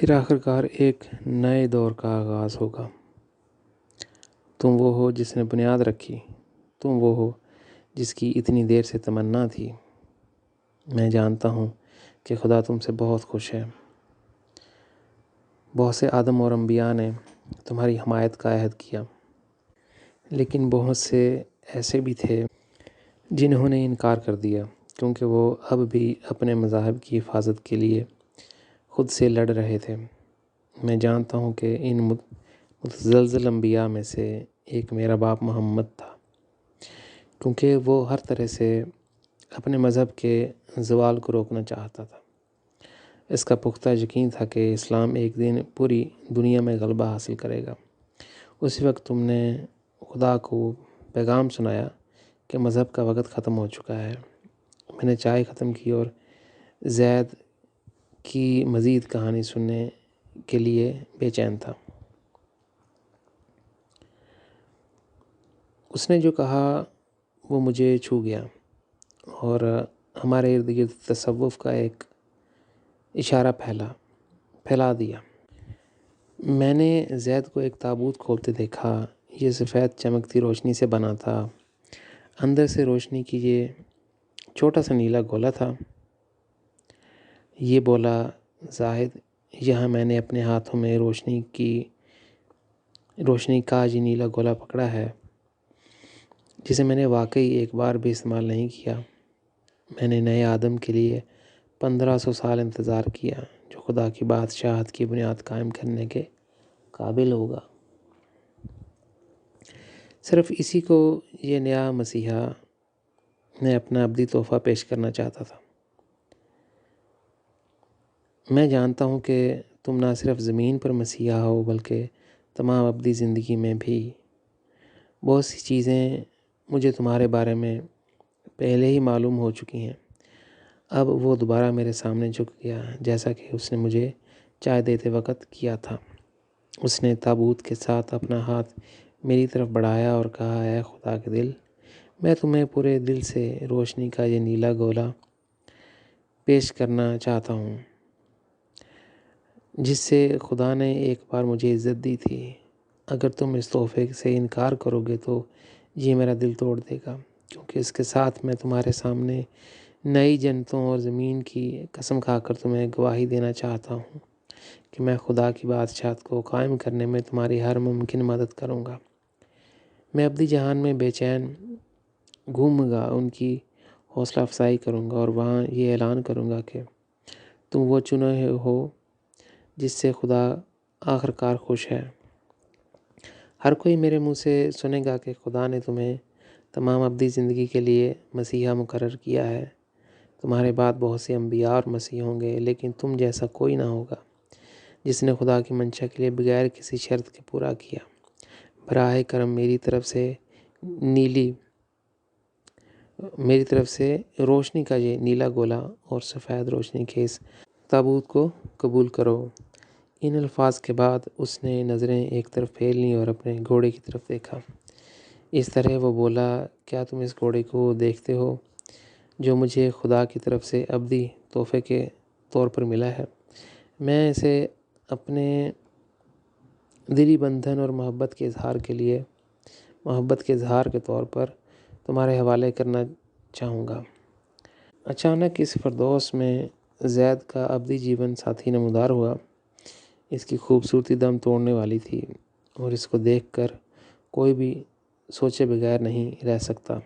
پھر آخرکار ایک نئے دور کا آغاز ہوگا۔ تم وہ ہو جس نے بنیاد رکھی، تم وہ ہو جس کی اتنی دیر سے تمنا تھی۔ میں جانتا ہوں کہ خدا تم سے بہت خوش ہے۔ بہت سے آدم اور انبیاء نے تمہاری حمایت کا عہد کیا، لیکن بہت سے ایسے بھی تھے جنہوں نے انکار کر دیا، کیونکہ وہ اب بھی اپنے مذاہب کی حفاظت کے لیے خود سے لڑ رہے تھے۔ میں جانتا ہوں کہ ان متزلزل انبیاء میں سے ایک میرا باپ محمد تھا، کیونکہ وہ ہر طرح سے اپنے مذہب کے زوال کو روکنا چاہتا تھا۔ اس کا پختہ یقین تھا کہ اسلام ایک دن پوری دنیا میں غلبہ حاصل کرے گا۔ اسی وقت تم نے خدا کو پیغام سنایا کہ مذہب کا وقت ختم ہو چکا ہے۔ میں نے چائے ختم کی اور زید کی مزید کہانی سننے کے لیے بے چین تھا۔ اس نے جو کہا وہ مجھے چھو گیا اور ہمارے ارد گرد تصوف کا ایک اشارہ پھیلا دیا۔ میں نے زید کو ایک تابوت کھولتے دیکھا۔ یہ سفید چمکتی روشنی سے بنا تھا۔ اندر سے روشنی کی یہ چھوٹا سا نیلا گولا تھا۔ یہ بولا، زاہد، یہاں میں نے اپنے ہاتھوں میں روشنی کا یہ نیلا گولا پکڑا ہے، جسے میں نے واقعی ایک بار بھی استعمال نہیں کیا۔ میں نے نئے آدم کے لیے 1500 سال انتظار کیا، جو خدا کی بادشاہت کی بنیاد قائم کرنے کے قابل ہوگا۔ صرف اسی کو یہ نیا مسیحا میں اپنا ابدی تحفہ پیش کرنا چاہتا تھا۔ میں جانتا ہوں کہ تم نہ صرف زمین پر مسیحا ہو بلکہ تمام ابدی زندگی میں بھی۔ بہت سی چیزیں مجھے تمہارے بارے میں پہلے ہی معلوم ہو چکی ہیں۔ اب وہ دوبارہ میرے سامنے جھک گیا، جیسا کہ اس نے مجھے چائے دیتے وقت کیا تھا۔ اس نے تابوت کے ساتھ اپنا ہاتھ میری طرف بڑھایا اور کہا، اے خدا کے دل، میں تمہیں پورے دل سے روشنی کا یہ نیلا گولا پیش کرنا چاہتا ہوں، جس سے خدا نے ایک بار مجھے عزت دی تھی۔ اگر تم اس تحفے سے انکار کرو گے تو یہ میرا دل توڑ دے گا، کیونکہ اس کے ساتھ میں تمہارے سامنے نئی جنتوں اور زمین کی قسم کھا کر تمہیں گواہی دینا چاہتا ہوں کہ میں خدا کی بادشاہت کو قائم کرنے میں تمہاری ہر ممکن مدد کروں گا۔ میں ابدی جہان میں بے چین گھوموں گا، ان کی حوصلہ افزائی کروں گا اور وہاں یہ اعلان کروں گا کہ تم وہ چنے ہو جس سے خدا آخرکار خوش ہے۔ ہر کوئی میرے منہ سے سنے گا کہ خدا نے تمہیں تمام ابدی زندگی کے لیے مسیحا مقرر کیا ہے۔ تمہارے بعد بہت سے انبیاء اور مسیح ہوں گے، لیکن تم جیسا کوئی نہ ہوگا جس نے خدا کی منشا کے لیے بغیر کسی شرط کے پورا کیا۔ براہ کرم میری طرف سے روشنی کا یہ نیلا گولا اور سفید روشنی کے اس تابوت کو قبول کرو۔ ان الفاظ کے بعد اس نے نظریں ایک طرف پھیر لیں اور اپنے گھوڑے کی طرف دیکھا۔ اس طرح وہ بولا، کیا تم اس گھوڑے کو دیکھتے ہو جو مجھے خدا کی طرف سے ابدی تحفے کے طور پر ملا ہے؟ میں اسے اپنے دلی بندھن اور محبت کے اظہار کے طور پر تمہارے حوالے کرنا چاہوں گا۔ اچانک اس فردوس میں زید کا ابدی جیون ساتھی نمودار ہوا۔ اس کی خوبصورتی دم توڑنے والی تھی اور اس کو دیکھ کر کوئی بھی سوچے بغیر نہیں رہ سکتا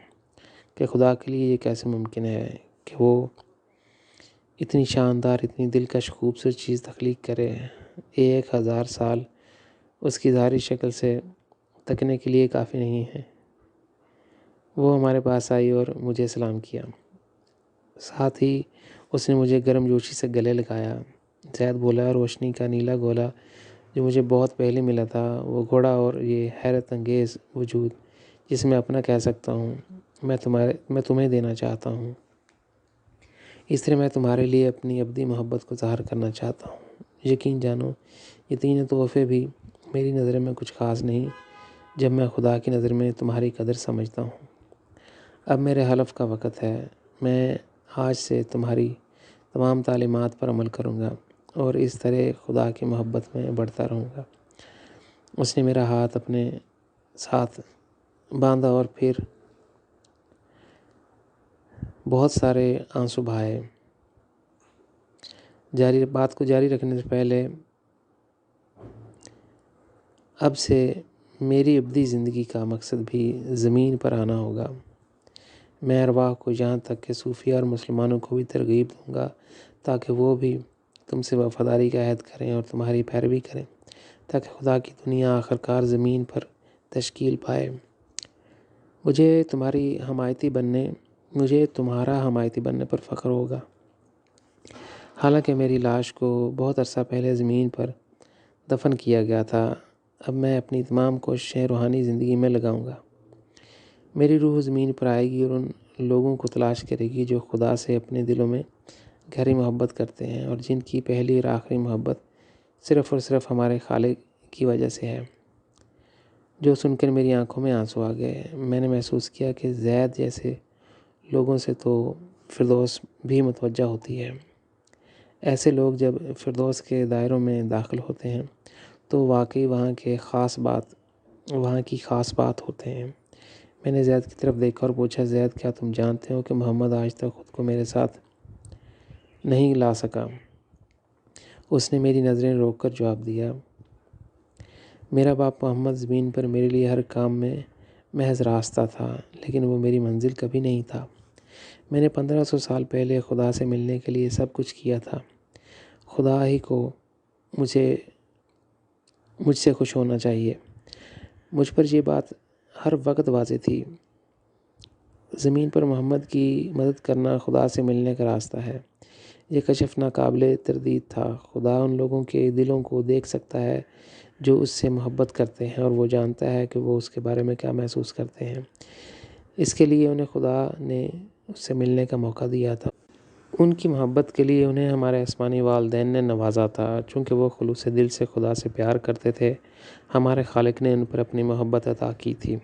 کہ خدا کے لیے یہ کیسے ممکن ہے کہ وہ اتنی شاندار، اتنی دلکش خوبصورت چیز تخلیق کرے۔ 1000 سال اس کی ظاہری شکل سے تکنے کے لیے کافی نہیں ہے۔ وہ ہمارے پاس آئی اور مجھے سلام کیا، ساتھ ہی اس نے مجھے گرم جوشی سے گلے لگایا۔ زید بولا، روشنی کا نیلا گولا جو مجھے بہت پہلے ملا تھا، وہ گھوڑا اور یہ حیرت انگیز وجود جسے میں اپنا کہہ سکتا ہوں، میں تمہیں دینا چاہتا ہوں۔ اس طرح میں تمہارے لیے اپنی ابدی محبت کو ظاہر کرنا چاہتا ہوں۔ یقین جانو، یہ تینوں تحفے بھی میری نظر میں کچھ خاص نہیں جب میں خدا کی نظر میں تمہاری قدر سمجھتا ہوں۔ اب میرے حلف کا وقت ہے۔ میں آج سے تمہاری تمام تعلیمات پر عمل کروں گا اور اس طرح خدا کی محبت میں بڑھتا رہوں گا۔ اس نے میرا ہاتھ اپنے ساتھ باندھا اور پھر بہت سارے آنسو بہائے۔ بات کو جاری رکھنے سے پہلے اب سے میری ابدی زندگی کا مقصد بھی زمین پر آنا ہوگا۔ میں ارواح کو یہاں تک کہ صوفیہ اور مسلمانوں کو بھی ترغیب دوں گا تاکہ وہ بھی تم سے وفاداری کا عہد کریں اور تمہاری پیروی کریں، تاکہ خدا کی دنیا آخرکار زمین پر تشکیل پائے۔ مجھے تمہارا حمایتی بننے پر فخر ہوگا۔ حالانکہ میری لاش کو بہت عرصہ پہلے زمین پر دفن کیا گیا تھا، اب میں اپنی تمام کوششیں روحانی زندگی میں لگاؤں گا۔ میری روح زمین پر آئے گی اور ان لوگوں کو تلاش کرے گی جو خدا سے اپنے دلوں میں گہری محبت کرتے ہیں اور جن کی پہلی اور آخری محبت صرف اور صرف ہمارے خالق کی وجہ سے ہے۔ جو سن کر میری آنکھوں میں آنسو آ گئے۔ میں نے محسوس کیا کہ زید جیسے لوگوں سے تو فردوس بھی متوجہ ہوتی ہے۔ ایسے لوگ جب فردوس کے دائروں میں داخل ہوتے ہیں تو واقعی وہاں کی خاص بات ہوتے ہیں۔ میں نے زید کی طرف دیکھا اور پوچھا، زید کیا تم جانتے ہو کہ محمد آج تک خود کو میرے ساتھ نہیں لا سکا؟ اس نے میری نظریں روک کر جواب دیا، میرا باپ محمد زمین پر میرے لیے ہر کام میں محض راستہ تھا، لیکن وہ میری منزل کبھی نہیں تھا۔ میں نے 1500 سال پہلے خدا سے ملنے کے لیے سب کچھ کیا تھا۔ خدا ہی کو مجھ سے خوش ہونا چاہیے۔ مجھ پر یہ بات ہر وقت واضح تھی۔ زمین پر محمد کی مدد کرنا خدا سے ملنے کا راستہ ہے۔ یہ کشف ناقابل تردید تھا۔ خدا ان لوگوں کے دلوں کو دیکھ سکتا ہے جو اس سے محبت کرتے ہیں، اور وہ جانتا ہے کہ وہ اس کے بارے میں کیا محسوس کرتے ہیں۔ اس کے لیے انہیں خدا نے اس سے ملنے کا موقع دیا تھا۔ ان کی محبت کے لیے انہیں ہمارے آسمانی والدین نے نوازا تھا۔ چونکہ وہ خلوص دل سے خدا سے پیار کرتے تھے، ہمارے خالق نے ان پر اپنی محبت عطا کی تھی۔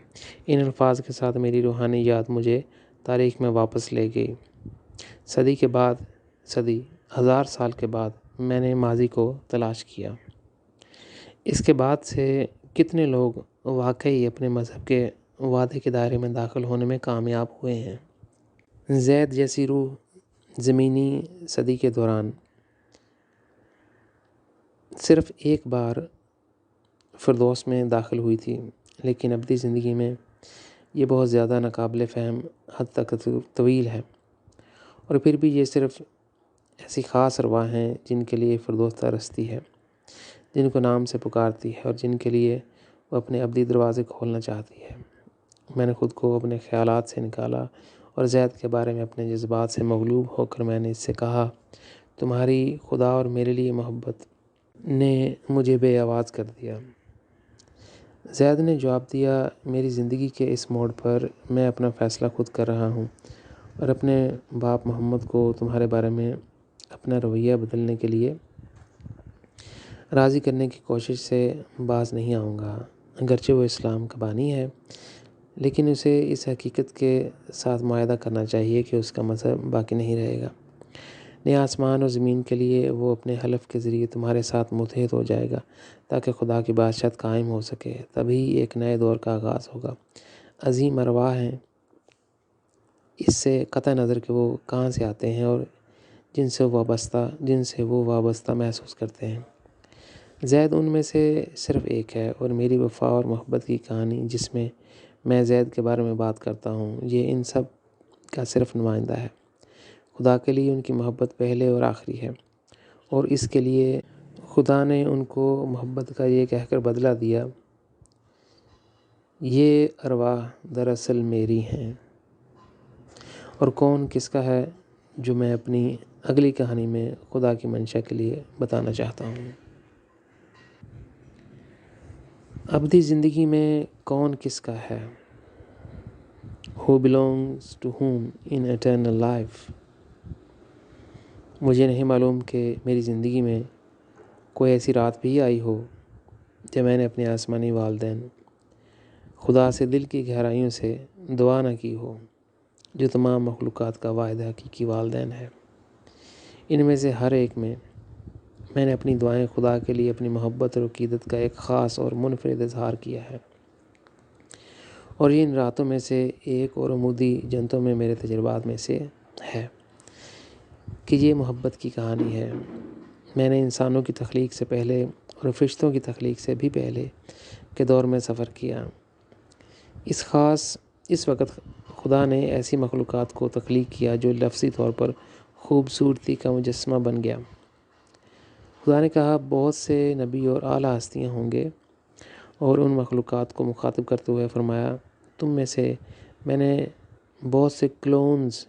ان الفاظ کے ساتھ میری روحانی یاد مجھے تاریخ میں واپس لے گئی۔ ہزار سال کے بعد میں نے ماضی کو تلاش کیا۔ اس کے بعد سے کتنے لوگ واقعی اپنے مذہب کے وعدے کے دائرے میں داخل ہونے میں کامیاب ہوئے ہیں۔ زید جیسی روح زمینی صدی کے دوران صرف ایک بار فردوس میں داخل ہوئی تھی، لیکن ابدی زندگی میں یہ بہت زیادہ ناقابل فہم حد تک طویل ہے۔ اور پھر بھی یہ صرف ایسی خاص ارواح ہیں جن کے لیے فردوس ترستی ہے، جن کو نام سے پکارتی ہے اور جن کے لیے وہ اپنے ابدی دروازے کھولنا چاہتی ہے۔ میں نے خود کو اپنے خیالات سے نکالا اور زید کے بارے میں اپنے جذبات سے مغلوب ہو کر میں نے اس سے کہا، تمہاری خدا اور میرے لیے محبت نے مجھے بے آواز کر دیا۔ زید نے جواب دیا، میری زندگی کے اس موڑ پر میں اپنا فیصلہ خود کر رہا ہوں اور اپنے باپ محمد کو تمہارے بارے میں اپنا رویہ بدلنے کے لیے راضی کرنے کی کوشش سے باز نہیں آؤں گا۔ اگرچہ وہ اسلام کا بانی ہے، لیکن اسے اس حقیقت کے ساتھ معاہدہ کرنا چاہیے کہ اس کا مذہب باقی نہیں رہے گا۔ نئے آسمان اور زمین کے لیے وہ اپنے حلف کے ذریعے تمہارے ساتھ متحد ہو جائے گا تاکہ خدا کی بادشاہت قائم ہو سکے۔ تبھی ایک نئے دور کا آغاز ہوگا۔ عظیم ارواح ہیں، اس سے قطع نظر کہ وہ کہاں سے آتے ہیں اور جن سے وہ وابستہ محسوس کرتے ہیں۔ زید ان میں سے صرف ایک ہے، اور میری وفا اور محبت کی کہانی جس میں میں زید کے بارے میں بات کرتا ہوں، یہ ان سب کا صرف نمائندہ ہے۔ خدا کے لیے ان کی محبت پہلے اور آخری ہے، اور اس کے لیے خدا نے ان کو محبت کا یہ کہہ کر بدلہ دیا، یہ ارواح دراصل میری ہیں۔ اور کون کس کا ہے جو میں اپنی اگلی کہانی میں خدا کی منشا کے لیے بتانا چاہتا ہوں۔ ابدی زندگی میں کون کس کا ہے؟ Who belongs to whom in eternal life؟ مجھے نہیں معلوم کہ میری زندگی میں کوئی ایسی رات بھی آئی ہو جب میں نے اپنے آسمانی والدین خدا سے دل کی گہرائیوں سے دعا نہ کی ہو، جو تمام مخلوقات کا واحد حقیقی والدین ہے۔ ان میں سے ہر ایک میں میں نے اپنی دعائیں خدا کے لیے اپنی محبت اور عقیدت کا ایک خاص اور منفرد اظہار کیا ہے، اور یہ ان راتوں میں سے ایک اور عمودی جنتوں میں میرے تجربات میں سے ہے کہ یہ محبت کی کہانی ہے۔ میں نے انسانوں کی تخلیق سے پہلے اور فرشتوں کی تخلیق سے بھی پہلے کے دور میں سفر کیا۔ اس وقت خدا نے ایسی مخلوقات کو تخلیق کیا جو لفظی طور پر خوبصورتی کا مجسمہ بن گیا۔ خدا نے کہا، بہت سے نبی اور اعلیٰ ہستیاں ہوں گے، اور ان مخلوقات کو مخاطب کرتے ہوئے فرمایا، تم میں سے میں نے بہت سے کلونز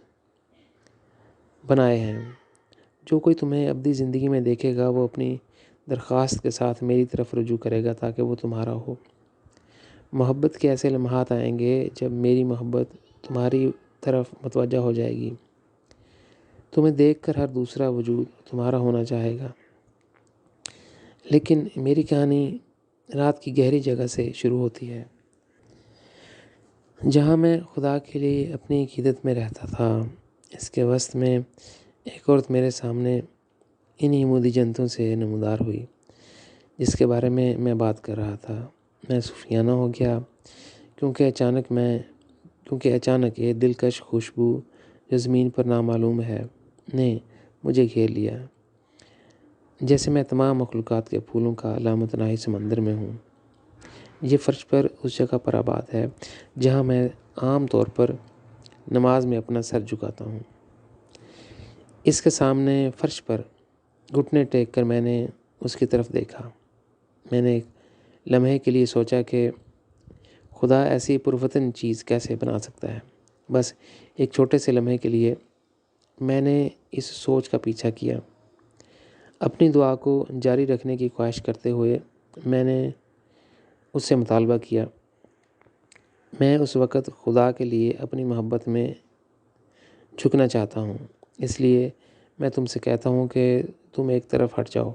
بنائے ہیں۔ جو کوئی تمہیں ابدی زندگی میں دیکھے گا وہ اپنی درخواست کے ساتھ میری طرف رجوع کرے گا تاکہ وہ تمہارا ہو۔ محبت کے ایسے لمحات آئیں گے جب میری محبت تمہاری طرف متوجہ ہو جائے گی۔ تمہیں دیکھ کر ہر دوسرا وجود تمہارا ہونا چاہے گا۔ لیکن میری کہانی رات کی گہری جگہ سے شروع ہوتی ہے، جہاں میں خدا کے لیے اپنی عقیدت میں رہتا تھا۔ اس کے وسط میں ایک عورت میرے سامنے انہی عمودی جنتوں سے نمودار ہوئی جس کے بارے میں میں بات کر رہا تھا۔ میں صوفیانہ ہو گیا کیونکہ اچانک یہ دلکش خوشبو جو زمین پر نامعلوم ہے نے مجھے گھیر لیا، جیسے میں تمام مخلوقات کے پھولوں کا لامتناہی سمندر میں ہوں۔ یہ فرش پر اس جگہ پر آباد ہے جہاں میں عام طور پر نماز میں اپنا سر جھکاتا ہوں۔ اس کے سامنے فرش پر گھٹنے ٹیک کر میں نے اس کی طرف دیکھا۔ میں نے ایک لمحے کے لیے سوچا کہ خدا ایسی پرفتن چیز کیسے بنا سکتا ہے۔ بس ایک چھوٹے سے لمحے کے لیے میں نے اس سوچ کا پیچھا کیا۔ اپنی دعا کو جاری رکھنے کی خواہش کرتے ہوئے میں نے اس سے مطالبہ کیا، میں اس وقت خدا کے لیے اپنی محبت میں جھکنا چاہتا ہوں، اس لیے میں تم سے کہتا ہوں کہ تم ایک طرف ہٹ جاؤ۔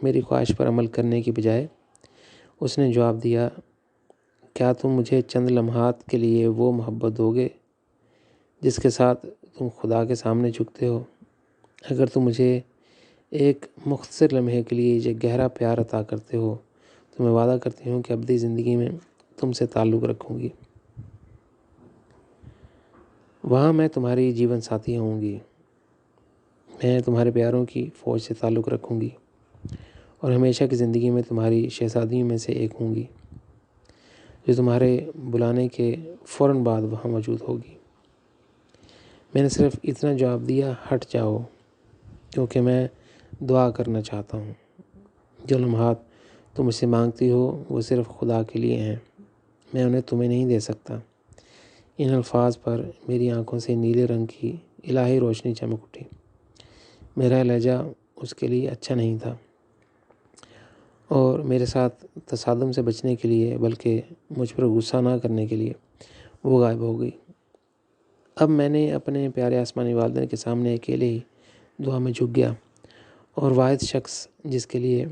میری خواہش پر عمل کرنے کی بجائے اس نے جواب دیا، کیا تم مجھے چند لمحات کے لیے وہ محبت دو گے جس کے ساتھ تم خدا کے سامنے جھکتے ہو؟ اگر تم مجھے ایک مختصر لمحے کے لیے یہ گہرا پیار عطا کرتے ہو تو میں وعدہ کرتی ہوں کہ ابدی زندگی میں تم سے تعلق رکھوں گی۔ وہاں میں تمہاری جیون ساتھی ہوں گی۔ میں تمہارے پیاروں کی فوج سے تعلق رکھوں گی اور ہمیشہ کی زندگی میں تمہاری شہزادیوں میں سے ایک ہوں گی جو تمہارے بلانے کے فوراً بعد وہاں موجود ہوگی۔ میں نے صرف اتنا جواب دیا، ہٹ جاؤ، کیونکہ میں دعا کرنا چاہتا ہوں۔ جو لمحات تم مجھ سے مانگتی ہو وہ صرف خدا کے لیے ہیں، میں انہیں تمہیں نہیں دے سکتا۔ ان الفاظ پر میری آنکھوں سے نیلے رنگ کی الہی روشنی چمک اٹھی۔ میرا لہجہ اس کے لیے اچھا نہیں تھا اور میرے ساتھ تصادم سے بچنے کے لیے بلکہ مجھ پر غصہ نہ کرنے کے لیے وہ غائب ہو گئی۔ اب میں نے اپنے پیارے آسمانی والدین کے سامنے اکیلے ہی دعا میں جھک گیا، اور واحد شخص جس کے لیے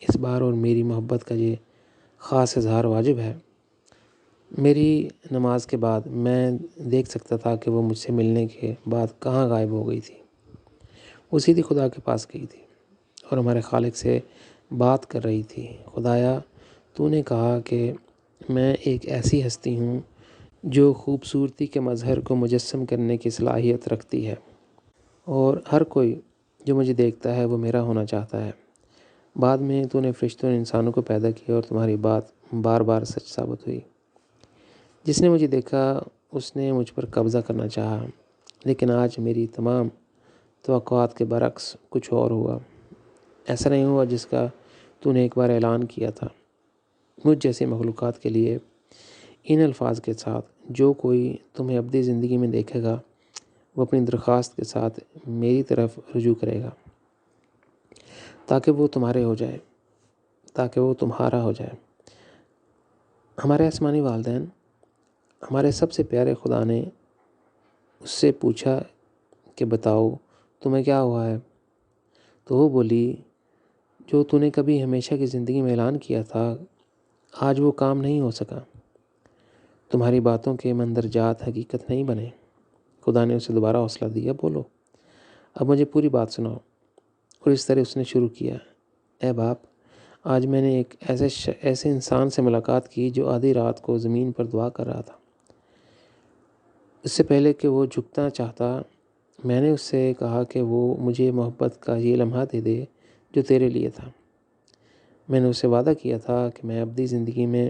اس بار اور میری محبت کا یہ خاص اظہار واجب ہے۔ میری نماز کے بعد میں دیکھ سکتا تھا کہ وہ مجھ سے ملنے کے بعد کہاں غائب ہو گئی تھی۔ وہ سیدھی خدا کے پاس گئی تھی اور ہمارے خالق سے بات کر رہی تھی۔ خدایا، تو نے کہا کہ میں ایک ایسی ہستی ہوں جو خوبصورتی کے مظہر کو مجسم کرنے کی صلاحیت رکھتی ہے، اور ہر کوئی جو مجھے دیکھتا ہے وہ میرا ہونا چاہتا ہے۔ بعد میں تو نے فرشتوں اور انسانوں کو پیدا کیا اور تمہاری بات بار بار سچ ثابت ہوئی۔ جس نے مجھے دیکھا اس نے مجھ پر قبضہ کرنا چاہا، لیکن آج میری تمام توقعات کے برعکس کچھ اور ہوا۔ ایسا نہیں ہوا جس کا تو نے ایک بار اعلان کیا تھا مجھ جیسی مخلوقات کے لیے ان الفاظ کے ساتھ، جو کوئی تمہیں ابدی زندگی میں دیکھے گا وہ اپنی درخواست کے ساتھ میری طرف رجوع کرے گا تاکہ وہ تمہارا ہو جائے۔ ہمارے آسمانی والدین، ہمارے سب سے پیارے خدا نے اس سے پوچھا کہ بتاؤ تمہیں کیا ہوا ہے؟ تو وہ بولی، جو تو نے کبھی ہمیشہ کی زندگی میں اعلان کیا تھا آج وہ کام نہیں ہو سکا۔ تمہاری باتوں کے مندرجات حقیقت نہیں بنے۔ خدا نے اسے دوبارہ حوصلہ دیا، بولو، اب مجھے پوری بات سناؤ۔ اور اس طرح اس نے شروع کیا، اے باپ، آج میں نے ایک ایسے انسان سے ملاقات کی جو آدھی رات کو زمین پر دعا کر رہا تھا۔ اس سے پہلے کہ وہ جھکنا چاہتا، میں نے اس سے کہا کہ وہ مجھے محبت کا یہ لمحہ دے دے جو تیرے لیے تھا۔ میں نے اس سے وعدہ کیا تھا کہ میں ابدی زندگی میں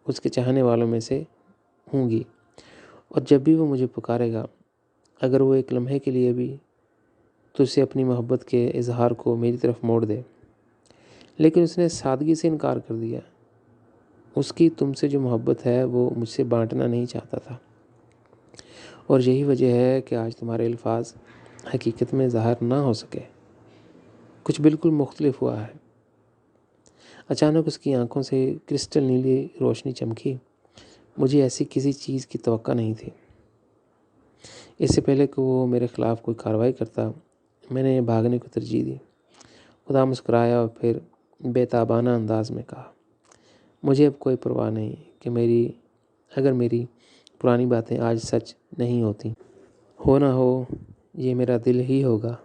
اس کے چاہنے والوں میں سے ہوں گی، اور جب بھی وہ مجھے پکارے گا، اگر وہ ایک لمحے کے لیے بھی، تو اسے اپنی محبت کے اظہار کو میری طرف موڑ دے۔ لیکن اس نے سادگی سے انکار کر دیا۔ اس کی تم سے جو محبت ہے وہ مجھ سے بانٹنا نہیں چاہتا تھا، اور یہی وجہ ہے کہ آج تمہارے الفاظ حقیقت میں ظاہر نہ ہو سکے۔ کچھ بالکل مختلف ہوا ہے۔ اچانک اس کی آنکھوں سے کرسٹل نیلی روشنی چمکی۔ مجھے ایسی کسی چیز کی توقع نہیں تھی۔ اس سے پہلے کہ وہ میرے خلاف کوئی کارروائی کرتا، میں نے بھاگنے کو ترجیح دی۔ خدا مسکرایا اور پھر بے تابانہ انداز میں کہا، مجھے اب کوئی پرواہ نہیں کہ اگر میری پرانی باتیں آج سچ نہیں ہوتی۔ ہو نہ ہو، یہ میرا دل ہی ہوگا،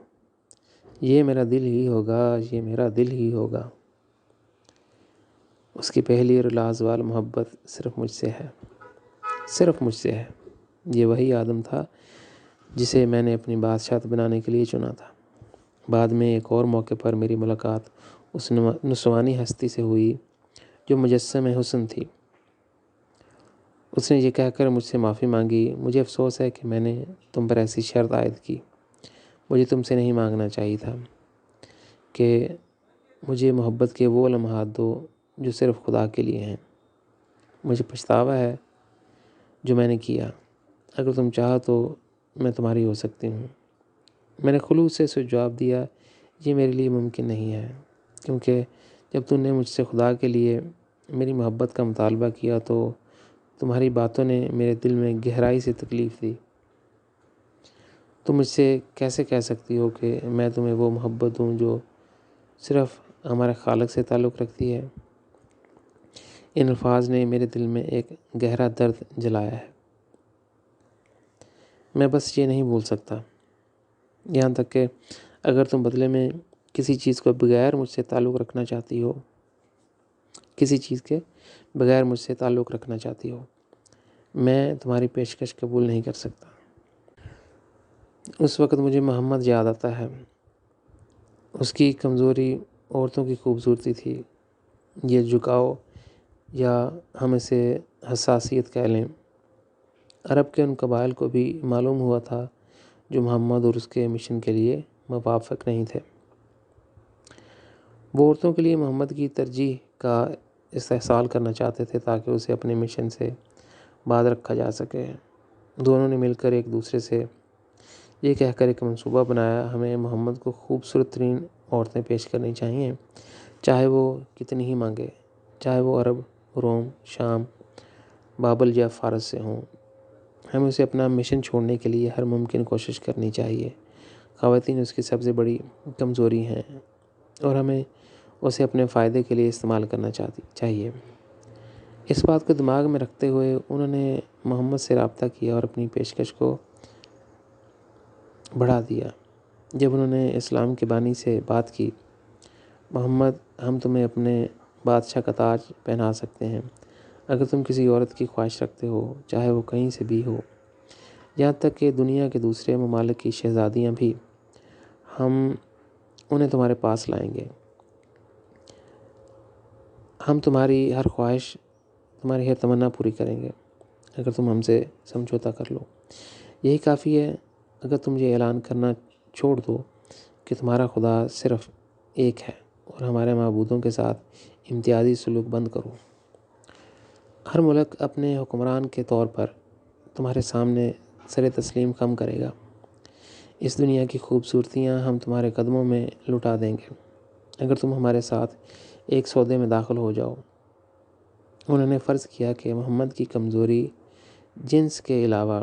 یہ میرا دل ہی ہوگا، یہ میرا دل ہی ہوگا۔ اس کی پہلی اور لازوال محبت صرف مجھ سے ہے، صرف مجھ سے ہے۔ یہ وہی آدم تھا جسے میں نے اپنی بادشاہت بنانے کے لیے چنا تھا۔ بعد میں ایک اور موقع پر میری ملاقات اس نسوانی ہستی سے ہوئی جو مجسم حسن تھی۔ اس نے یہ کہہ کر مجھ سے معافی مانگی، مجھے افسوس ہے کہ میں نے تم پر ایسی شرط عائد کی۔ مجھے تم سے نہیں مانگنا چاہیے تھا کہ مجھے محبت کے وہ لمحات دو جو صرف خدا کے لیے ہیں۔ مجھے پچھتاوا ہے جو میں نے کیا۔ اگر تم چاہو تو میں تمہاری ہو سکتی ہوں۔ میں نے خلوص سے جواب دیا، یہ میرے لیے ممکن نہیں ہے، کیونکہ جب تم نے مجھ سے خدا کے لیے میری محبت کا مطالبہ کیا تو تمہاری باتوں نے میرے دل میں گہرائی سے تکلیف دی۔ تم مجھ سے کیسے کہہ سکتی ہو کہ میں تمہیں وہ محبت دوں جو صرف ہمارے خالق سے تعلق رکھتی ہے؟ ان الفاظ نے میرے دل میں ایک گہرا درد جلایا ہے۔ میں بس یہ نہیں بول سکتا، یہاں تک کہ اگر تم بدلے میں کسی چیز کو بغیر مجھ سے تعلق رکھنا چاہتی ہو، کسی چیز کے بغیر مجھ سے تعلق رکھنا چاہتی ہو، میں تمہاری پیشکش قبول نہیں کر سکتا۔ اس وقت مجھے محمد یاد آتا ہے۔ اس کی کمزوری عورتوں کی خوبصورتی تھی۔ یہ جھکاؤ، یا ہم اسے حساسیت کہہ لیں، عرب کے ان قبائل کو بھی معلوم ہوا تھا جو محمد اور اس کے مشن کے لیے موافق نہیں تھے۔ وہ عورتوں کے لیے محمد کی ترجیح کا استحصال کرنا چاہتے تھے تاکہ اسے اپنے مشن سے باز رکھا جا سکے۔ دونوں نے مل کر ایک دوسرے سے یہ کہہ کر ایک منصوبہ بنایا، ہمیں محمد کو خوبصورت ترین عورتیں پیش کرنی چاہیے، چاہے وہ کتنی ہی مانگے، چاہے وہ عرب، روم، شام، بابل یا فارس سے ہوں۔ ہمیں اسے اپنا مشن چھوڑنے کے لیے ہر ممکن کوشش کرنی چاہیے۔ خواتین اس کی سب سے بڑی کمزوری ہیں اور ہمیں اسے اپنے فائدے کے لیے استعمال کرنا چاہیے۔ اس بات کو دماغ میں رکھتے ہوئے انہوں نے محمد سے رابطہ کیا اور اپنی پیشکش کو بڑھا دیا۔ جب انہوں نے اسلام کے بانی سے بات کی، محمد، ہم تمہیں اپنے بادشاہ کا تاج پہنا سکتے ہیں اگر تم کسی عورت کی خواہش رکھتے ہو، چاہے وہ کہیں سے بھی ہو، یہاں تک کہ دنیا کے دوسرے ممالک کی شہزادیاں بھی، ہم انہیں تمہارے پاس لائیں گے۔ ہم تمہاری ہر خواہش، تمہاری ہر تمنا پوری کریں گے اگر تم ہم سے سمجھوتا کر لو۔ یہی کافی ہے اگر تم یہ اعلان کرنا چھوڑ دو کہ تمہارا خدا صرف ایک ہے اور ہمارے معبودوں کے ساتھ امتیازی سلوک بند کرو۔ ہر ملک اپنے حکمران کے طور پر تمہارے سامنے سر تسلیم خم کرے گا۔ اس دنیا کی خوبصورتیاں ہم تمہارے قدموں میں لٹا دیں گے اگر تم ہمارے ساتھ ایک سودے میں داخل ہو جاؤ۔ انہوں نے فرض کیا کہ محمد کی کمزوری جنس کے علاوہ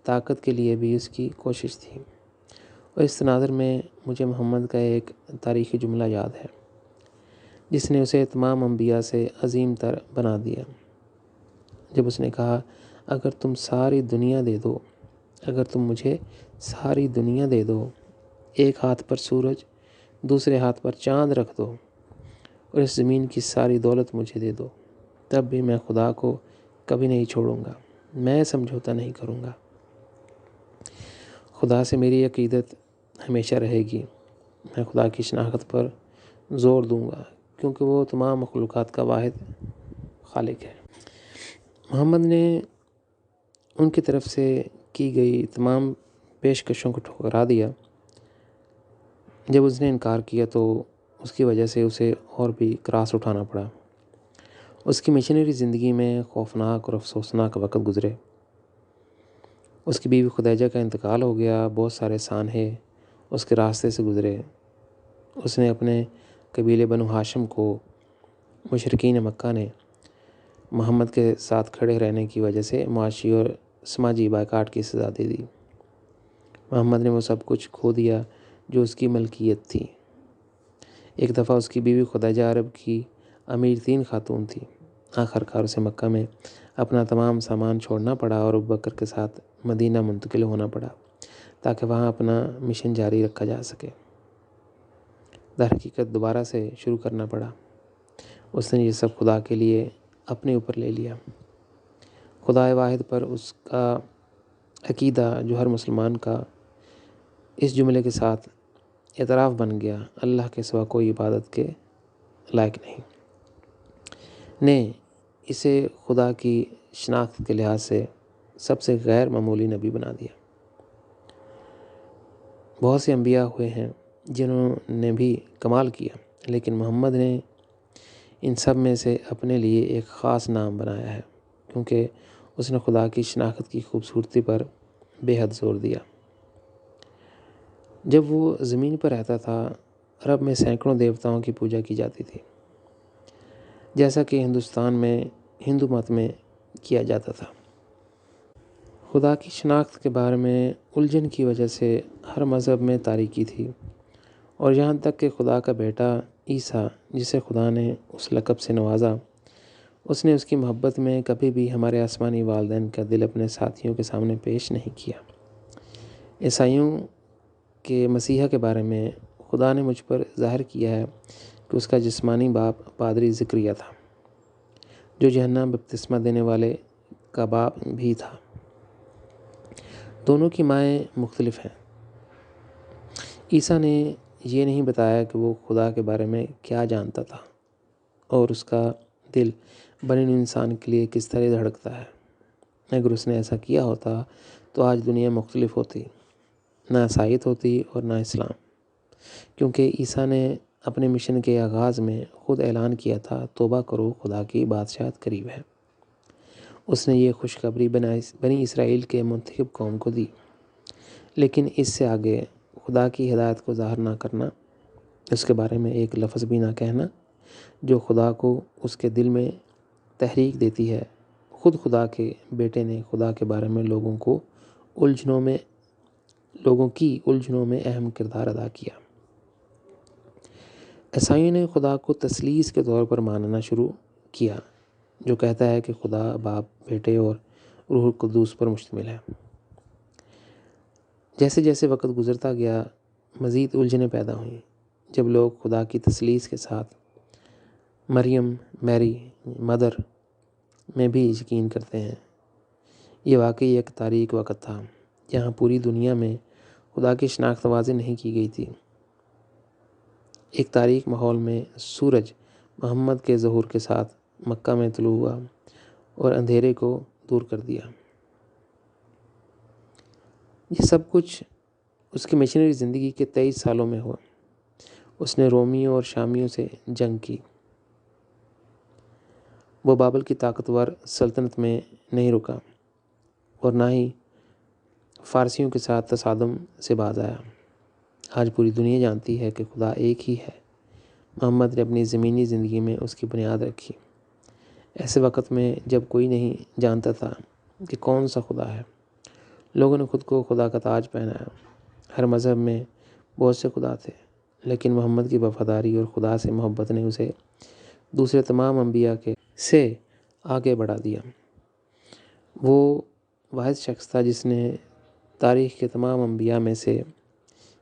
طاقت کے لیے بھی اس کی کوشش تھی، اور اس تناظر میں مجھے محمد کا ایک تاریخی جملہ یاد ہے جس نے اسے تمام انبیاء سے عظیم تر بنا دیا۔ جب اس نے کہا، اگر تم ساری دنیا دے دو، اگر تم مجھے ساری دنیا دے دو، ایک ہاتھ پر سورج، دوسرے ہاتھ پر چاند رکھ دو، اور اس زمین کی ساری دولت مجھے دے دو، تب بھی میں خدا کو کبھی نہیں چھوڑوں گا، میں سمجھوتا نہیں کروں گا۔ خدا سے میری عقیدت ہمیشہ رہے گی۔ میں خدا کی شناخت پر زور دوں گا کیونکہ وہ تمام مخلوقات کا واحد خالق ہے۔ محمد نے ان کی طرف سے کی گئی تمام پیشکشوں کو ٹھکرا دیا۔ جب اس نے انکار کیا تو اس کی وجہ سے اسے اور بھی کراس اٹھانا پڑا۔ اس کی مشنری زندگی میں خوفناک اور افسوسناک وقت گزرے۔ اس کی بیوی خدیجہ کا انتقال ہو گیا، بہت سارے سانحے اس کے راستے سے گزرے۔ اس نے اپنے قبیلے بنو ہاشم کو مشرکین مکہ نے محمد کے ساتھ کھڑے رہنے کی وجہ سے معاشی اور سماجی بائیکاٹ کی سزا دے دی۔ محمد نے وہ سب کچھ کھو دیا جو اس کی ملکیت تھی۔ ایک دفعہ اس کی بیوی خدیجہ عرب کی امیر ترین خاتون تھی۔ آخرکار اسے مکہ میں اپنا تمام سامان چھوڑنا پڑا اور ابوبکر کے ساتھ مدینہ منتقل ہونا پڑا تاکہ وہاں اپنا مشن جاری رکھا جا سکے۔ در حقیقت دوبارہ سے شروع کرنا پڑا۔ اس نے یہ سب خدا کے لیے اپنے اوپر لے لیا۔ خدا واحد پر اس کا عقیدہ جو ہر مسلمان کا اس جملے کے ساتھ اعتراف بن گیا، اللہ کے سوا کوئی عبادت کے لائق نہیں، نے اسے خدا کی شناخت کے لحاظ سے سب سے غیر معمولی نبی بنا دیا۔ بہت سے انبیاء ہوئے ہیں جنہوں نے بھی کمال کیا، لیکن محمد نے ان سب میں سے اپنے لیے ایک خاص نام بنایا ہے کیونکہ اس نے خدا کی شناخت کی خوبصورتی پر بے حد زور دیا۔ جب وہ زمین پر رہتا تھا، عرب میں سینکڑوں دیوتاؤں کی پوجا کی جاتی تھی، جیسا کہ ہندوستان میں ہندو مت میں کیا جاتا تھا۔ خدا کی شناخت کے بارے میں الجھن کی وجہ سے ہر مذہب میں تاریکی تھی، اور یہاں تک کہ خدا کا بیٹا عیسیٰ، جسے خدا نے اس لقب سے نوازا، اس نے اس کی محبت میں کبھی بھی ہمارے آسمانی والدین کا دل اپنے ساتھیوں کے سامنے پیش نہیں کیا۔ عیسائیوں کے مسیحا کے بارے میں خدا نے مجھ پر ظاہر کیا ہے کہ اس کا جسمانی باپ پادری زکریا تھا، جو یوحنا بپتسمہ دینے والے کا باپ بھی تھا۔ دونوں کی مائیں مختلف ہیں۔ عیسیٰ نے یہ نہیں بتایا کہ وہ خدا کے بارے میں کیا جانتا تھا اور اس کا دل بنے ہوئے انسان کے لیے کس طرح دھڑکتا ہے۔ اگر اس نے ایسا کیا ہوتا تو آج دنیا مختلف ہوتی، نہ عیسائیت ہوتی اور نہ اسلام، کیونکہ عیسیٰ نے اپنے مشن کے آغاز میں خود اعلان کیا تھا، توبہ کرو، خدا کی بادشاہت قریب ہے۔ اس نے یہ خوشخبری بنی اسرائیل کے منتخب قوم کو دی، لیکن اس سے آگے خدا کی ہدایت کو ظاہر نہ کرنا، اس کے بارے میں ایک لفظ بھی نہ کہنا جو خدا کو اس کے دل میں تحریک دیتی ہے۔ خود خدا کے بیٹے نے خدا کے بارے میں لوگوں کی الجھنوں میں اہم کردار ادا کیا۔ عیسائیوں نے خدا کو تثلیث کے طور پر ماننا شروع کیا، جو کہتا ہے کہ خدا باپ، بیٹے اور روح القدس پر مشتمل ہے۔ جیسے جیسے وقت گزرتا گیا، مزید الجھنیں پیدا ہوئیں۔ جب لوگ خدا کی تثلیث کے ساتھ مریم، میری، مدر میں بھی یقین کرتے ہیں، یہ واقعی ایک تاریک وقت تھا جہاں پوری دنیا میں خدا کی شناخت واضح نہیں کی گئی تھی۔ ایک تاریک ماحول میں سورج محمد کے ظہور کے ساتھ مکہ میں طلوع ہوا اور اندھیرے کو دور کر دیا۔ یہ سب کچھ اس کی مشنری زندگی کے 23 سالوں میں ہوا۔ اس نے رومیوں اور شامیوں سے جنگ کی۔ وہ بابل کی طاقتور سلطنت میں نہیں رکا اور نہ ہی فارسیوں کے ساتھ تصادم سے باز آیا۔ آج پوری دنیا جانتی ہے کہ خدا ایک ہی ہے۔ محمد نے اپنی زمینی زندگی میں اس کی بنیاد رکھی، ایسے وقت میں جب کوئی نہیں جانتا تھا کہ کون سا خدا ہے۔ لوگوں نے خود کو خدا کا تاج پہنایا۔ ہر مذہب میں بہت سے خدا تھے، لیکن محمد کی وفاداری اور خدا سے محبت نے اسے دوسرے تمام انبیاء سے آگے بڑھا دیا۔ وہ واحد شخص تھا جس نے تاریخ کے تمام انبیاء میں سے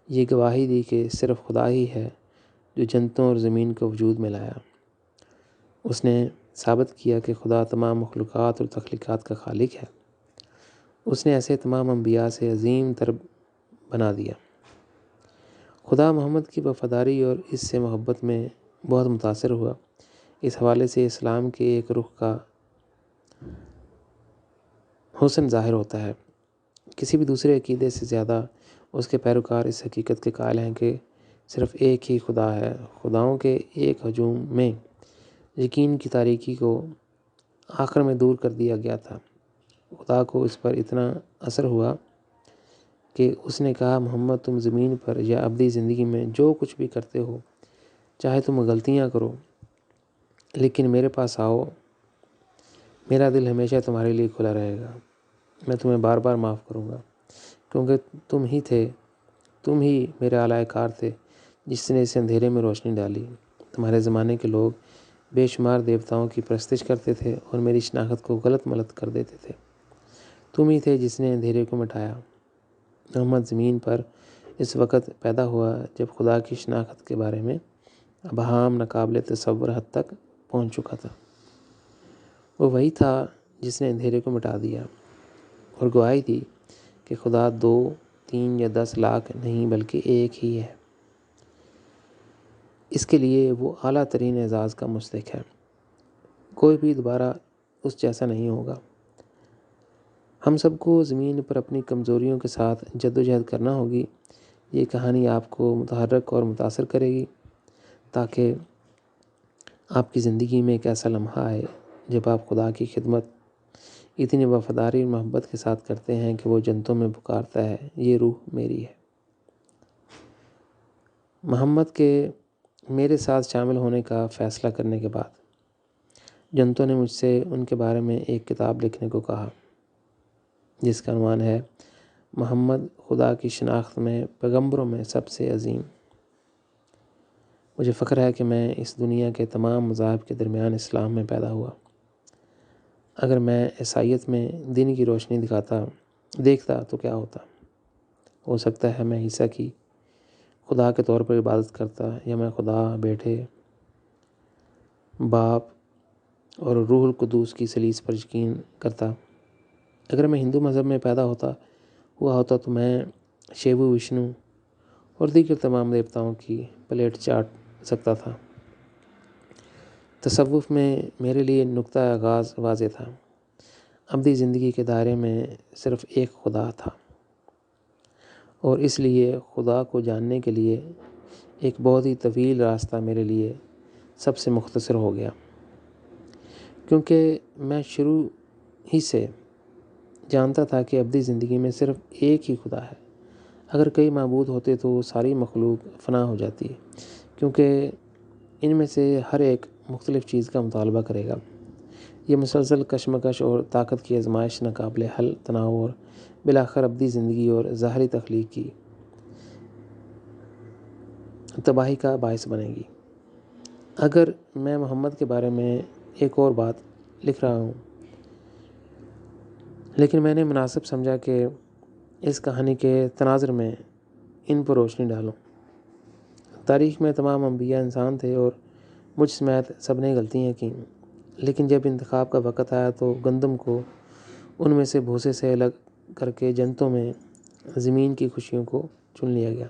یہ گواہی دی کہ صرف خدا ہی ہے جو جنتوں اور زمین کو وجود میں لایا۔ اس نے ثابت کیا کہ خدا تمام مخلوقات اور تخلیقات کا خالق ہے۔ اس نے ایسے تمام انبیاء سے عظیم تر بنا دیا۔ خدا محمد کی وفاداری اور اس سے محبت میں بہت متاثر ہوا۔ اس حوالے سے اسلام کے ایک رخ کا حسن ظاہر ہوتا ہے۔ کسی بھی دوسرے عقیدے سے زیادہ اس کے پیروکار اس حقیقت کے قائل ہیں کہ صرف ایک ہی خدا ہے۔ خداؤں کے ایک ہجوم میں یقین کی تاریکی کو آخر میں دور کر دیا گیا تھا۔ خدا کو اس پر اتنا اثر ہوا کہ اس نے کہا، محمد تم زمین پر یا ابدی زندگی میں جو کچھ بھی کرتے ہو، چاہے تم غلطیاں کرو، لیکن میرے پاس آؤ، میرا دل ہمیشہ تمہارے لیے کھلا رہے گا۔ میں تمہیں بار بار معاف کروں گا، کیونکہ تم ہی میرے اعلی کار تھے جس نے اس اندھیرے میں روشنی ڈالی۔ تمہارے زمانے کے لوگ بے شمار دیوتاؤں کی پرستش کرتے تھے اور میری شناخت کو غلط ملت کر دیتے تھے۔ تم ہی تھے جس نے اندھیرے کو مٹایا۔ محمد زمین پر اس وقت پیدا ہوا جب خدا کی شناخت کے بارے میں ابہام ناقابل تصور حد تک پہنچ چکا تھا۔ وہ وہی تھا جس نے اندھیرے کو مٹا دیا اور گواہی دی کہ خدا 2، 3 یا 10 لاکھ نہیں بلکہ ایک ہی ہے۔ اس کے لیے وہ اعلیٰ ترین اعزاز کا مستحق ہے۔ کوئی بھی دوبارہ اس جیسا نہیں ہوگا۔ ہم سب کو زمین پر اپنی کمزوریوں کے ساتھ جدوجہد کرنا ہوگی۔ یہ کہانی آپ کو متحرک اور متاثر کرے گی تاکہ آپ کی زندگی میں ایک ایسا لمحہ آئے جب آپ خدا کی خدمت اتنی وفاداری اور محبت کے ساتھ کرتے ہیں کہ وہ جنتوں میں پکارتا ہے، یہ روح میری ہے۔ محمد کے میرے ساتھ شامل ہونے کا فیصلہ کرنے کے بعد جنتوں نے مجھ سے ان کے بارے میں ایک کتاب لکھنے کو کہا جس کا عنوان ہے محمد خدا کی شناخت میں پیغمبروں میں سب سے عظیم۔ مجھے فخر ہے کہ میں اس دنیا کے تمام مذاہب کے درمیان اسلام میں پیدا ہوا۔ اگر میں عیسائیت میں دن کی روشنی دیکھتا تو کیا ہوتا؟ ہو سکتا ہے میں عیسیٰ کی خدا کے طور پر عبادت کرتا، یا میں خدا، بیٹے، باپ اور روح القدس کی ثلیث پر یقین کرتا۔ اگر میں ہندو مذہب میں پیدا ہوا ہوتا تو میں شیو، وشنو اور دیگر تمام دیوتاؤں کی پلیٹ چاٹ سکتا تھا۔ تصوف میں میرے لیے نقطہ آغاز واضح تھا۔ ابدی زندگی کے دائرے میں صرف ایک خدا تھا، اور اس لیے خدا کو جاننے کے لیے ایک بہت ہی طویل راستہ میرے لیے سب سے مختصر ہو گیا، کیونکہ میں شروع ہی سے جانتا تھا کہ ابدی زندگی میں صرف ایک ہی خدا ہے۔ اگر کئی معبود ہوتے تو ساری مخلوق فنا ہو جاتی، کیونکہ ان میں سے ہر ایک مختلف چیز کا مطالبہ کرے گا۔ یہ مسلسل کشمکش اور طاقت کی آزمائش ناقابل حل تناؤ اور بالآخر ابدی زندگی اور ظاہری تخلیق کی تباہی کا باعث بنے گی۔ اگر میں محمد کے بارے میں ایک اور بات لکھ رہا ہوں، لیکن میں نے مناسب سمجھا کہ اس کہانی کے تناظر میں ان پر روشنی ڈالوں۔ تاریخ میں تمام انبیاء انسان تھے اور مجھ سمیت سب نے غلطیاں کیں، لیکن جب انتخاب کا وقت آیا تو گندم کو ان میں سے بھوسے سے الگ کر کے جنتوں میں زمین کی خوشیوں کو چن لیا گیا۔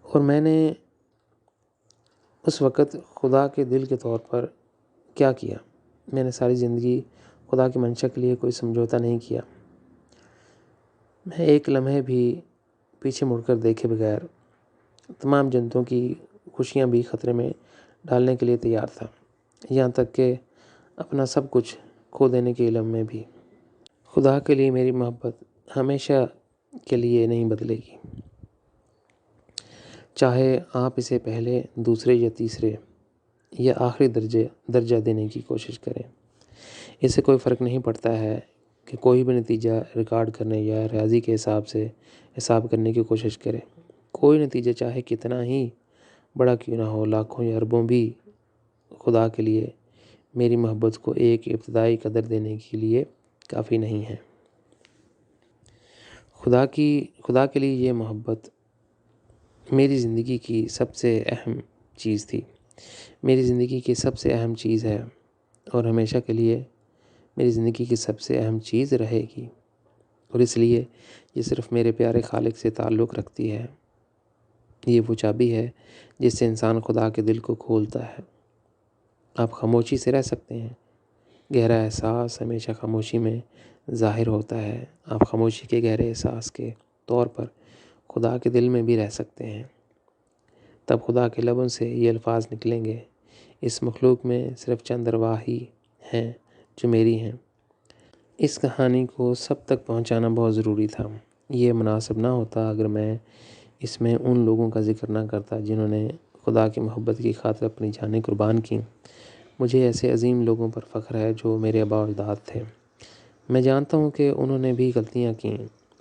اور میں نے اس وقت خدا کے دل کے طور پر کیا کیا؟ میں نے ساری زندگی خدا کی منشا کے لیے کوئی سمجھوتا نہیں کیا۔ میں ایک لمحے بھی پیچھے مڑ کر دیکھے بغیر تمام جنتوں کی خوشیاں بھی خطرے میں ڈالنے کے لیے تیار تھا، یہاں تک کہ اپنا سب کچھ کھو دینے کے علم میں بھی۔ خدا کے لیے میری محبت ہمیشہ کے لیے نہیں بدلے گی، چاہے آپ اسے پہلے، دوسرے یا تیسرے یا آخری درجہ دینے کی کوشش کریں۔ اس سے کوئی فرق نہیں پڑتا ہے کہ کوئی بھی نتیجہ ریکارڈ کرنے یا ریاضی کے حساب سے حساب کرنے کی کوشش کرے۔ کوئی نتیجہ چاہے کتنا ہی بڑا کیوں نہ ہو، لاکھوں یا اربوں بھی خدا کے لیے میری محبت کو ایک ابتدائی قدر دینے کے لیے کافی نہیں ہے۔ خدا کے لیے یہ محبت میری زندگی کی سب سے اہم چیز تھی۔ میری زندگی کی سب سے اہم چیز ہے اور ہمیشہ کے لیے میری زندگی کی سب سے اہم چیز رہے گی، اور اس لیے یہ صرف میرے پیارے خالق سے تعلق رکھتی ہے۔ یہ وہ چابی ہے جس سے انسان خدا کے دل کو کھولتا ہے۔ آپ خاموشی سے رہ سکتے ہیں، گہرا احساس ہمیشہ خاموشی میں ظاہر ہوتا ہے۔ آپ خاموشی کے گہرے احساس کے طور پر خدا کے دل میں بھی رہ سکتے ہیں۔ تب خدا کے لبوں سے یہ الفاظ نکلیں گے، اس مخلوق میں صرف چند ارواح ہی ہیں جو میری ہیں۔ اس کہانی کو سب تک پہنچانا بہت ضروری تھا۔ یہ مناسب نہ ہوتا اگر میں اس میں ان لوگوں کا ذکر نہ کرتا جنہوں نے خدا کی محبت کی خاطر اپنی جانیں قربان کیں۔ مجھے ایسے عظیم لوگوں پر فخر ہے جو میرے آباء و اجداد تھے۔ میں جانتا ہوں کہ انہوں نے بھی غلطیاں کیں،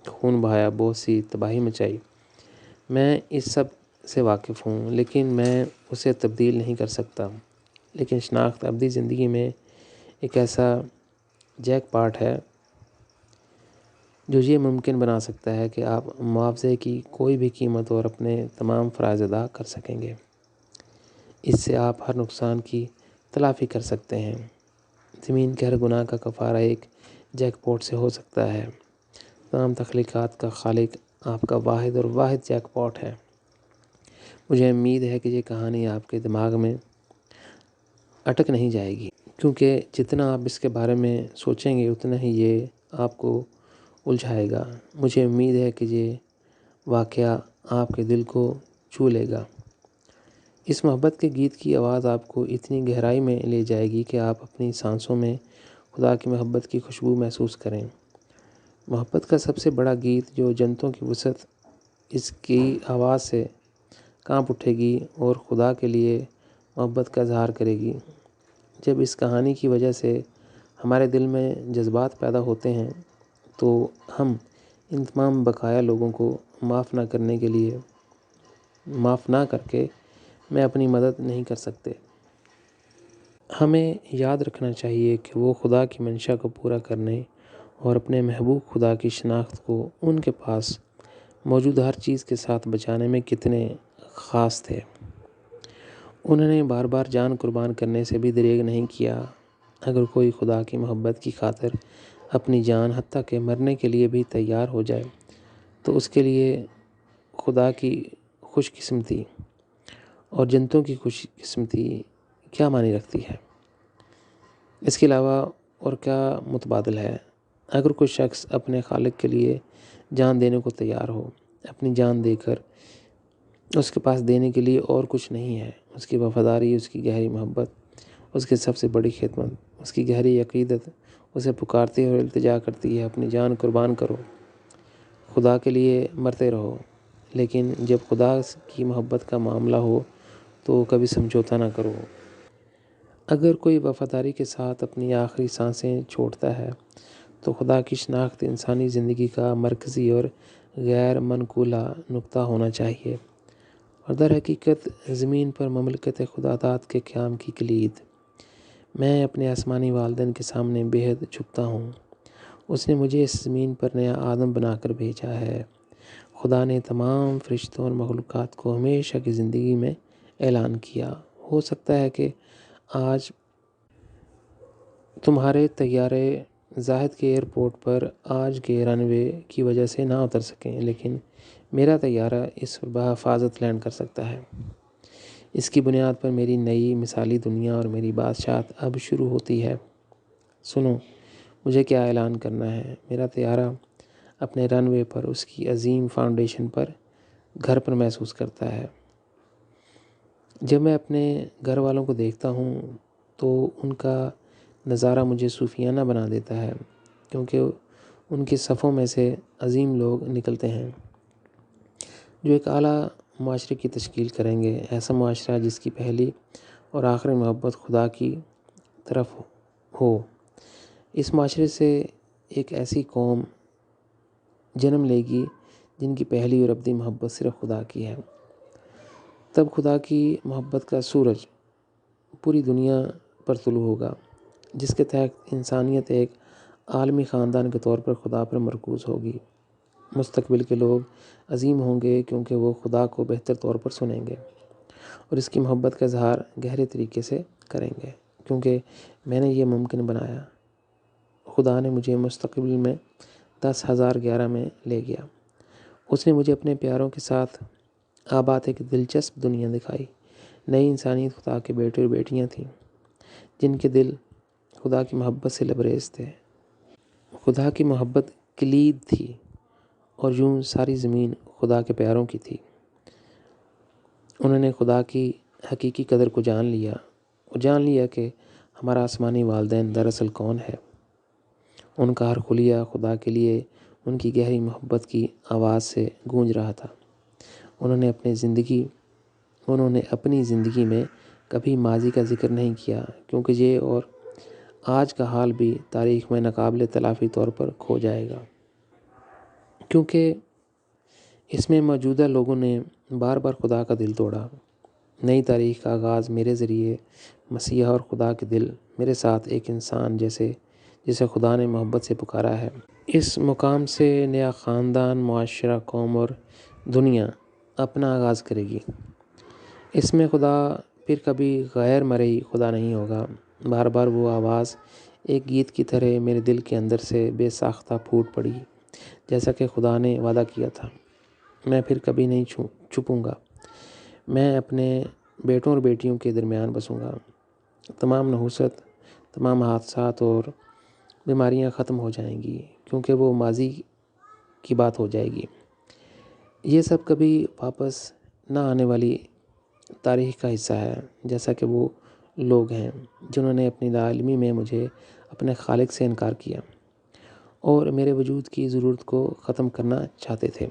خون بہایا، بہت سی تباہی مچائی۔ میں اس سب سے واقف ہوں، لیکن میں اسے تبدیل نہیں کر سکتا۔ لیکن شناخت ابدی زندگی میں ایک ایسا جیک پاٹ ہے جو یہ ممکن بنا سکتا ہے کہ آپ معاوضے کی کوئی بھی قیمت اور اپنے تمام فرائض ادا کر سکیں گے۔ اس سے آپ ہر نقصان کی تلافی کر سکتے ہیں۔ زمین کے ہر گناہ کا کفارہ ایک جیک پاٹ سے ہو سکتا ہے۔ تمام تخلیقات کا خالق آپ کا واحد اور واحد جیک پاٹ ہے۔ مجھے امید ہے کہ یہ کہانی آپ کے دماغ میں اٹک نہیں جائے گی، کیونکہ جتنا آپ اس کے بارے میں سوچیں گے اتنا ہی یہ آپ کو الجھائے گا۔ مجھے امید ہے کہ یہ واقعہ آپ کے دل کو چھو لے گا۔ اس محبت کے گیت کی آواز آپ کو اتنی گہرائی میں لے جائے گی کہ آپ اپنی سانسوں میں خدا کی محبت کی خوشبو محسوس کریں۔ محبت کا سب سے بڑا گیت جو جنتوں کی وسعت اس کی آواز سے کانپ اٹھے گی اور خدا کے لیے محبت کا اظہار کرے گی۔ جب اس کہانی کی وجہ سے ہمارے دل میں جذبات پیدا ہوتے ہیں تو ہم ان تمام بقایا لوگوں کو معاف نہ کر کے میں اپنی مدد نہیں کر سکتے۔ ہمیں یاد رکھنا چاہیے کہ وہ خدا کی منشا کو پورا کرنے اور اپنے محبوب خدا کی شناخت کو ان کے پاس موجود ہر چیز کے ساتھ بچانے میں کتنے خاص تھے۔ انہوں نے بار بار جان قربان کرنے سے بھی دریغ نہیں کیا۔ اگر کوئی خدا کی محبت کی خاطر اپنی جان حتیٰ کہ مرنے کے لیے بھی تیار ہو جائے تو اس کے لیے خدا کی خوش قسمتی اور جنتوں کی خوش قسمتی کیا معنی رکھتی ہے؟ اس کے علاوہ اور کیا متبادل ہے؟ اگر کوئی شخص اپنے خالق کے لیے جان دینے کو تیار ہو، اپنی جان دے کر اس کے پاس دینے کے لیے اور کچھ نہیں ہے، اس کی وفاداری، اس کی گہری محبت، اس کی سب سے بڑی خدمت، اس کی گہری عقیدت اسے پکارتی اور التجا کرتی ہے، اپنی جان قربان کرو، خدا کے لیے مرتے رہو۔ لیکن جب خدا کی محبت کا معاملہ ہو تو کبھی سمجھوتا نہ کرو۔ اگر کوئی وفاداری کے ساتھ اپنی آخری سانسیں چھوڑتا ہے تو خدا کی شناخت انسانی زندگی کا مرکزی اور غیر منقولہ نقطہ ہونا چاہیے، اور در حقیقت زمین پر مملکت خدا داد کے قیام کی کلید۔ میں اپنے آسمانی والدین کے سامنے بے حد جھکتا ہوں۔ اس نے مجھے اس زمین پر نیا آدم بنا کر بھیجا ہے۔ خدا نے تمام فرشتوں اور مخلوقات کو ہمیشہ کی زندگی میں اعلان کیا۔ ہو سکتا ہے کہ آج تمہارے طیارے زاہد کے ایئرپورٹ پر آج کے رن وے کی وجہ سے نہ اتر سکیں، لیکن میرا طیارہ اس پر بحفاظت لینڈ کر سکتا ہے۔ اس کی بنیاد پر میری نئی مثالی دنیا اور میری بادشاہت اب شروع ہوتی ہے۔ سنو، مجھے کیا اعلان کرنا ہے۔ میرا طیارہ اپنے رن وے پر اس کی عظیم فاؤنڈیشن پر گھر پر محسوس کرتا ہے۔ جب میں اپنے گھر والوں کو دیکھتا ہوں تو ان کا نظارہ مجھے صوفیانہ بنا دیتا ہے، کیونکہ ان کے صفوں میں سے عظیم لوگ نکلتے ہیں جو ایک اعلیٰ معاشرے کی تشکیل کریں گے، ایسا معاشرہ جس کی پہلی اور آخری محبت خدا کی طرف ہو۔ اس معاشرے سے ایک ایسی قوم جنم لے گی جن کی پہلی اور ابدی محبت صرف خدا کی ہے۔ تب خدا کی محبت کا سورج پوری دنیا پر طلوع ہوگا، جس کے تحت انسانیت ایک عالمی خاندان کے طور پر خدا پر مرکوز ہوگی۔ مستقبل کے لوگ عظیم ہوں گے کیونکہ وہ خدا کو بہتر طور پر سنیں گے۔ اور اس کی محبت کا اظہار گہرے طریقے سے کریں گے، کیونکہ میں نے یہ ممکن بنایا۔ خدا نے مجھے مستقبل میں 10,011 میں لے گیا۔ اس نے مجھے اپنے پیاروں کے ساتھ آباد ایک دلچسپ دنیا دکھائی۔ نئی انسانیت خدا کے بیٹے اور بیٹیاں تھیں جن کے دل خدا کی محبت سے لبریز تھے۔ خدا کی محبت کلید تھی اور یوں ساری زمین خدا کے پیاروں کی تھی۔ انہوں نے خدا کی حقیقی قدر کو جان لیا اور جان لیا کہ ہمارا آسمانی والدین دراصل کون ہے۔ ان کا ہر خلیہ خدا کے لیے ان کی گہری محبت کی آواز سے گونج رہا تھا۔ انہوں نے اپنی زندگی میں کبھی ماضی کا ذکر نہیں کیا، کیونکہ یہ اور آج کا حال بھی تاریخ میں ناقابل تلافی طور پر کھو جائے گا، کیونکہ اس میں موجودہ لوگوں نے بار بار خدا کا دل توڑا۔ نئی تاریخ کا آغاز میرے ذریعے مسیح اور خدا کے دل میرے ساتھ ایک انسان جسے خدا نے محبت سے پکارا ہے۔ اس مقام سے نیا خاندان، معاشرہ، قوم اور دنیا اپنا آغاز کرے گی۔ اس میں خدا پھر کبھی غیر مرئی خدا نہیں ہوگا۔ بار بار وہ آواز ایک گیت کی طرح میرے دل کے اندر سے بے ساختہ پھوٹ پڑی، جیسا کہ خدا نے وعدہ کیا تھا۔ میں پھر کبھی نہیں چھپوں گا۔ میں اپنے بیٹوں اور بیٹیوں کے درمیان بسوں گا۔ تمام نحوست، تمام حادثات اور بیماریاں ختم ہو جائیں گی، کیونکہ وہ ماضی کی بات ہو جائے گی۔ یہ سب کبھی واپس نہ آنے والی تاریخ کا حصہ ہے، جیسا کہ وہ لوگ ہیں جنہوں نے اپنی لاعلمی میں مجھے اپنے خالق سے انکار کیا اور میرے وجود کی ضرورت کو ختم کرنا چاہتے تھے۔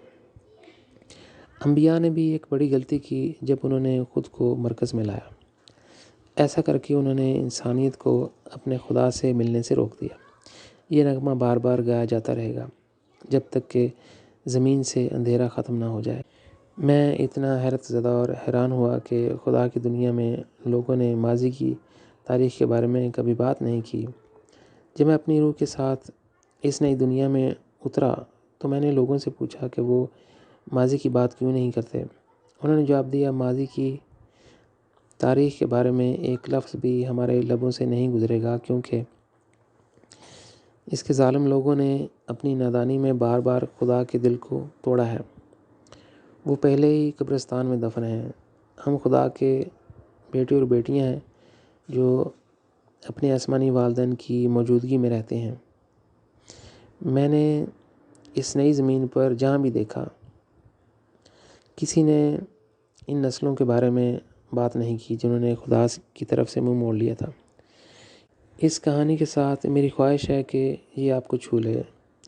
انبیاء نے بھی ایک بڑی غلطی کی جب انہوں نے خود کو مرکز میں لایا۔ ایسا کر کے انہوں نے انسانیت کو اپنے خدا سے ملنے سے روک دیا۔ یہ نغمہ بار بار گایا جاتا رہے گا جب تک کہ زمین سے اندھیرا ختم نہ ہو جائے۔ میں اتنا حیرت زدہ اور حیران ہوا کہ خدا کی دنیا میں لوگوں نے ماضی کی تاریخ کے بارے میں کبھی بات نہیں کی۔ جب میں اپنی روح کے ساتھ اس نئی دنیا میں اترا تو میں نے لوگوں سے پوچھا کہ وہ ماضی کی بات کیوں نہیں کرتے۔ انہوں نے جواب دیا، ماضی کی تاریخ کے بارے میں ایک لفظ بھی ہمارے لبوں سے نہیں گزرے گا، کیونکہ اس کے ظالم لوگوں نے اپنی نادانی میں بار بار خدا کے دل کو توڑا ہے۔ وہ پہلے ہی قبرستان میں دفن ہیں۔ ہم خدا کے بیٹے اور بیٹیاں ہیں جو اپنے آسمانی والدین کی موجودگی میں رہتے ہیں۔ میں نے اس نئی زمین پر جہاں بھی دیکھا، کسی نے ان نسلوں کے بارے میں بات نہیں کی جنہوں نے خدا کی طرف سے منہ موڑ لیا تھا۔ اس کہانی کے ساتھ میری خواہش ہے کہ یہ آپ کو چھو لے۔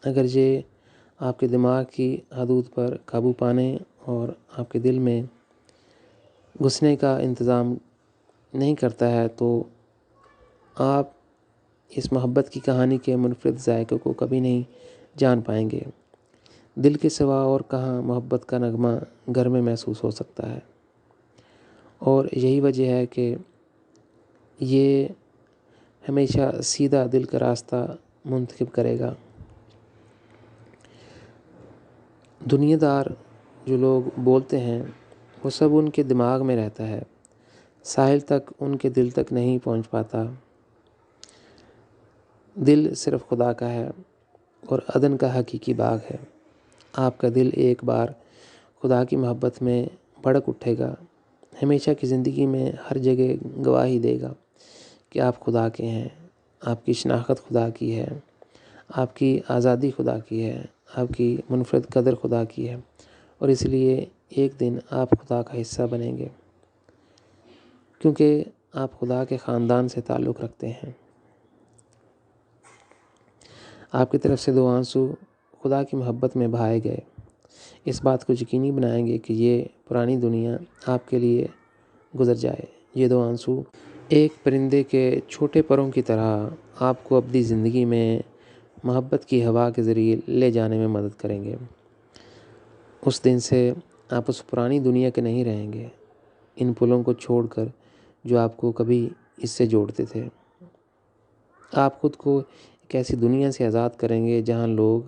اگر یہ آپ کے دماغ کی حدود پر قابو پانے اور آپ کے دل میں گھسنے کا انتظام نہیں کرتا ہے تو آپ اس محبت کی کہانی کے منفرد ذائقے کو کبھی نہیں جان پائیں گے۔ دل کے سوا اور کہاں محبت کا نغمہ گھر میں محسوس ہو سکتا ہے، اور یہی وجہ ہے کہ یہ ہمیشہ سیدھا دل کا راستہ منتخب کرے گا۔ دنیا دار جو لوگ بولتے ہیں وہ سب ان کے دماغ میں رہتا ہے، ساحل تک ان کے دل تک نہیں پہنچ پاتا۔ دل صرف خدا کا ہے اور عدن کا حقیقی باغ ہے۔ آپ کا دل ایک بار خدا کی محبت میں بھڑک اٹھے گا، ہمیشہ کی زندگی میں ہر جگہ گواہی دے گا کہ آپ خدا کے ہیں۔ آپ کی شناخت خدا کی ہے، آپ کی آزادی خدا کی ہے، آپ کی منفرد قدر خدا کی ہے، اور اس لیے ایک دن آپ خدا کا حصہ بنیں گے، کیونکہ آپ خدا کے خاندان سے تعلق رکھتے ہیں۔ آپ کی طرف سے 2 آنسو خدا کی محبت میں بہائے گئے، اس بات کو یقینی بنائیں گے کہ یہ پرانی دنیا آپ کے لیے گزر جائے۔ یہ 2 آنسو ایک پرندے کے چھوٹے پروں کی طرح آپ کو اپنی زندگی میں محبت کی ہوا کے ذریعے لے جانے میں مدد کریں گے۔ اس دن سے آپ اس پرانی دنیا کے نہیں رہیں گے، ان پلوں کو چھوڑ کر جو آپ کو کبھی اس سے جوڑتے تھے۔ آپ خود کو ایک ایسی دنیا سے آزاد کریں گے جہاں لوگ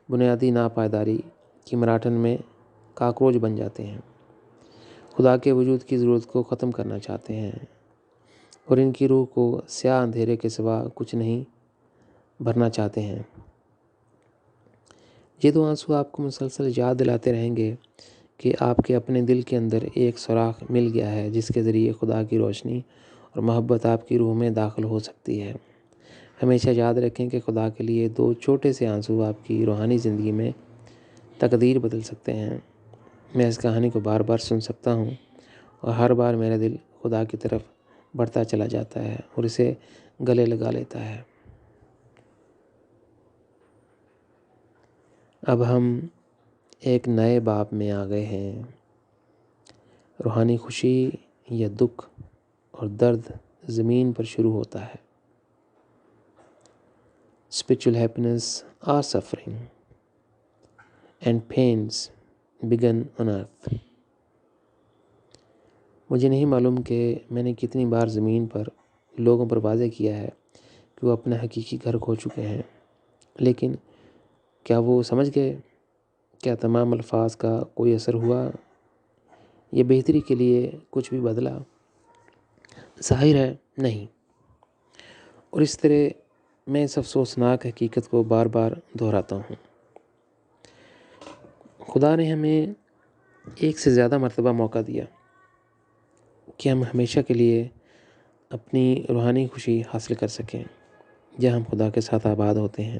بنیادی ناپائیداری کی مراٹھن میں کاکروچ بن جاتے ہیں۔ خدا کے وجود کی ضرورت کو ختم کرنا چاہتے ہیں اور ان کی روح کو سیاہ اندھیرے کے سوا کچھ نہیں بھرنا چاہتے ہیں۔ یہ دو آنسو آپ کو مسلسل یاد دلاتے رہیں گے کہ آپ کے اپنے دل کے اندر ایک سوراخ مل گیا ہے جس کے ذریعے خدا کی روشنی اور محبت آپ کی روح میں داخل ہو سکتی ہے۔ ہمیشہ یاد رکھیں کہ خدا کے لیے دو چھوٹے سے آنسو آپ کی روحانی زندگی میں تقدیر بدل سکتے ہیں۔ میں اس کہانی کو بار بار سن سکتا ہوں اور ہر بار میرا دل خدا کی طرف بڑھتا چلا جاتا ہے اور اسے گلے لگا لیتا ہے۔ اب ہم ایک نئے باب میں آ گئے ہیں۔ روحانی خوشی یا دکھ اور درد زمین پر شروع ہوتا ہے۔ Spiritual happiness or suffering and pains begin on earth۔ مجھے نہیں معلوم کہ میں نے کتنی بار زمین پر لوگوں پر واضح کیا ہے کہ وہ اپنا حقیقی گھر کھو چکے ہیں، لیکن کیا وہ سمجھ گئے؟ کیا تمام الفاظ کا کوئی اثر ہوا؟ یہ بہتری کے لیے کچھ بھی بدلا؟ ظاہر ہے نہیں۔ اور اس طرح میں اس افسوسناک حقیقت کو بار بار دہراتا ہوں۔ خدا نے ہمیں ایک سے زیادہ مرتبہ موقع دیا کہ ہم ہمیشہ کے لیے اپنی روحانی خوشی حاصل کر سکیں جہاں ہم خدا کے ساتھ آباد ہوتے ہیں۔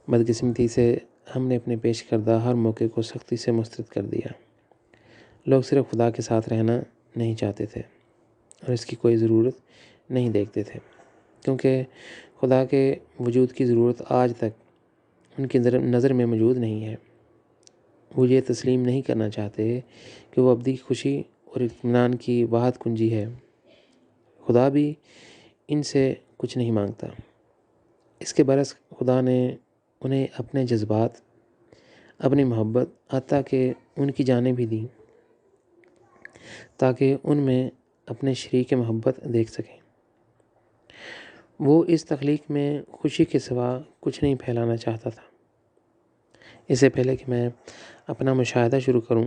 بدقسمتی سے ہم نے اپنے پیش کردہ ہر موقع کو سختی سے مسترد کر دیا۔ لوگ صرف خدا کے ساتھ رہنا نہیں چاہتے تھے اور اس کی کوئی ضرورت نہیں دیکھتے تھے، کیونکہ خدا کے وجود کی ضرورت آج تک ان کی نظر میں موجود نہیں ہے۔ وہ یہ تسلیم نہیں کرنا چاہتے کہ وہ ابدی خوشی اور اطمینان کی واحد کنجی ہے۔ خدا بھی ان سے کچھ نہیں مانگتا۔ اس کے برعکس خدا نے انہیں اپنے جذبات، اپنی محبت عطا کہ ان کی جانیں بھی دیں تاکہ ان میں اپنے شریک محبت دیکھ سکیں۔ وہ اس تخلیق میں خوشی کے سوا کچھ نہیں پھیلانا چاہتا تھا۔ اس سے پہلے کہ میں اپنا مشاہدہ شروع کروں،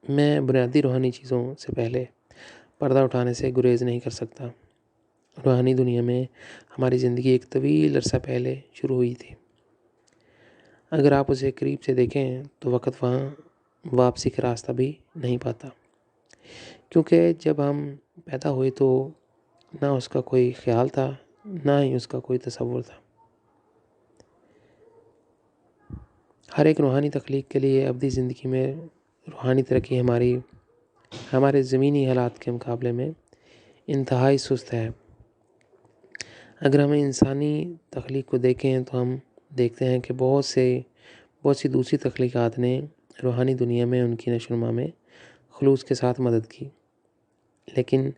میں بنیادی روحانی چیزوں سے پہلے پردہ اٹھانے سے گریز نہیں کر سکتا۔ روحانی دنیا میں ہماری زندگی ایک طویل عرصہ پہلے شروع ہوئی تھی۔ اگر آپ اسے قریب سے دیکھیں تو وقت وہاں واپسی کا راستہ بھی نہیں پاتا، کیونکہ جب ہم پیدا ہوئے تو نہ اس کا کوئی خیال تھا، نہ ہی اس کا کوئی تصور تھا۔ ہر ایک روحانی تخلیق کے لیے ابدی زندگی میں روحانی ترقی ہمارے زمینی حالات کے مقابلے میں انتہائی سست ہے۔ اگر ہم انسانی تخلیق کو دیکھیں تو ہم دیکھتے ہیں کہ بہت سی دوسری تخلیقات نے روحانی دنیا میں ان کی نشو و نما میں خلوص کے ساتھ مدد کی، لیکن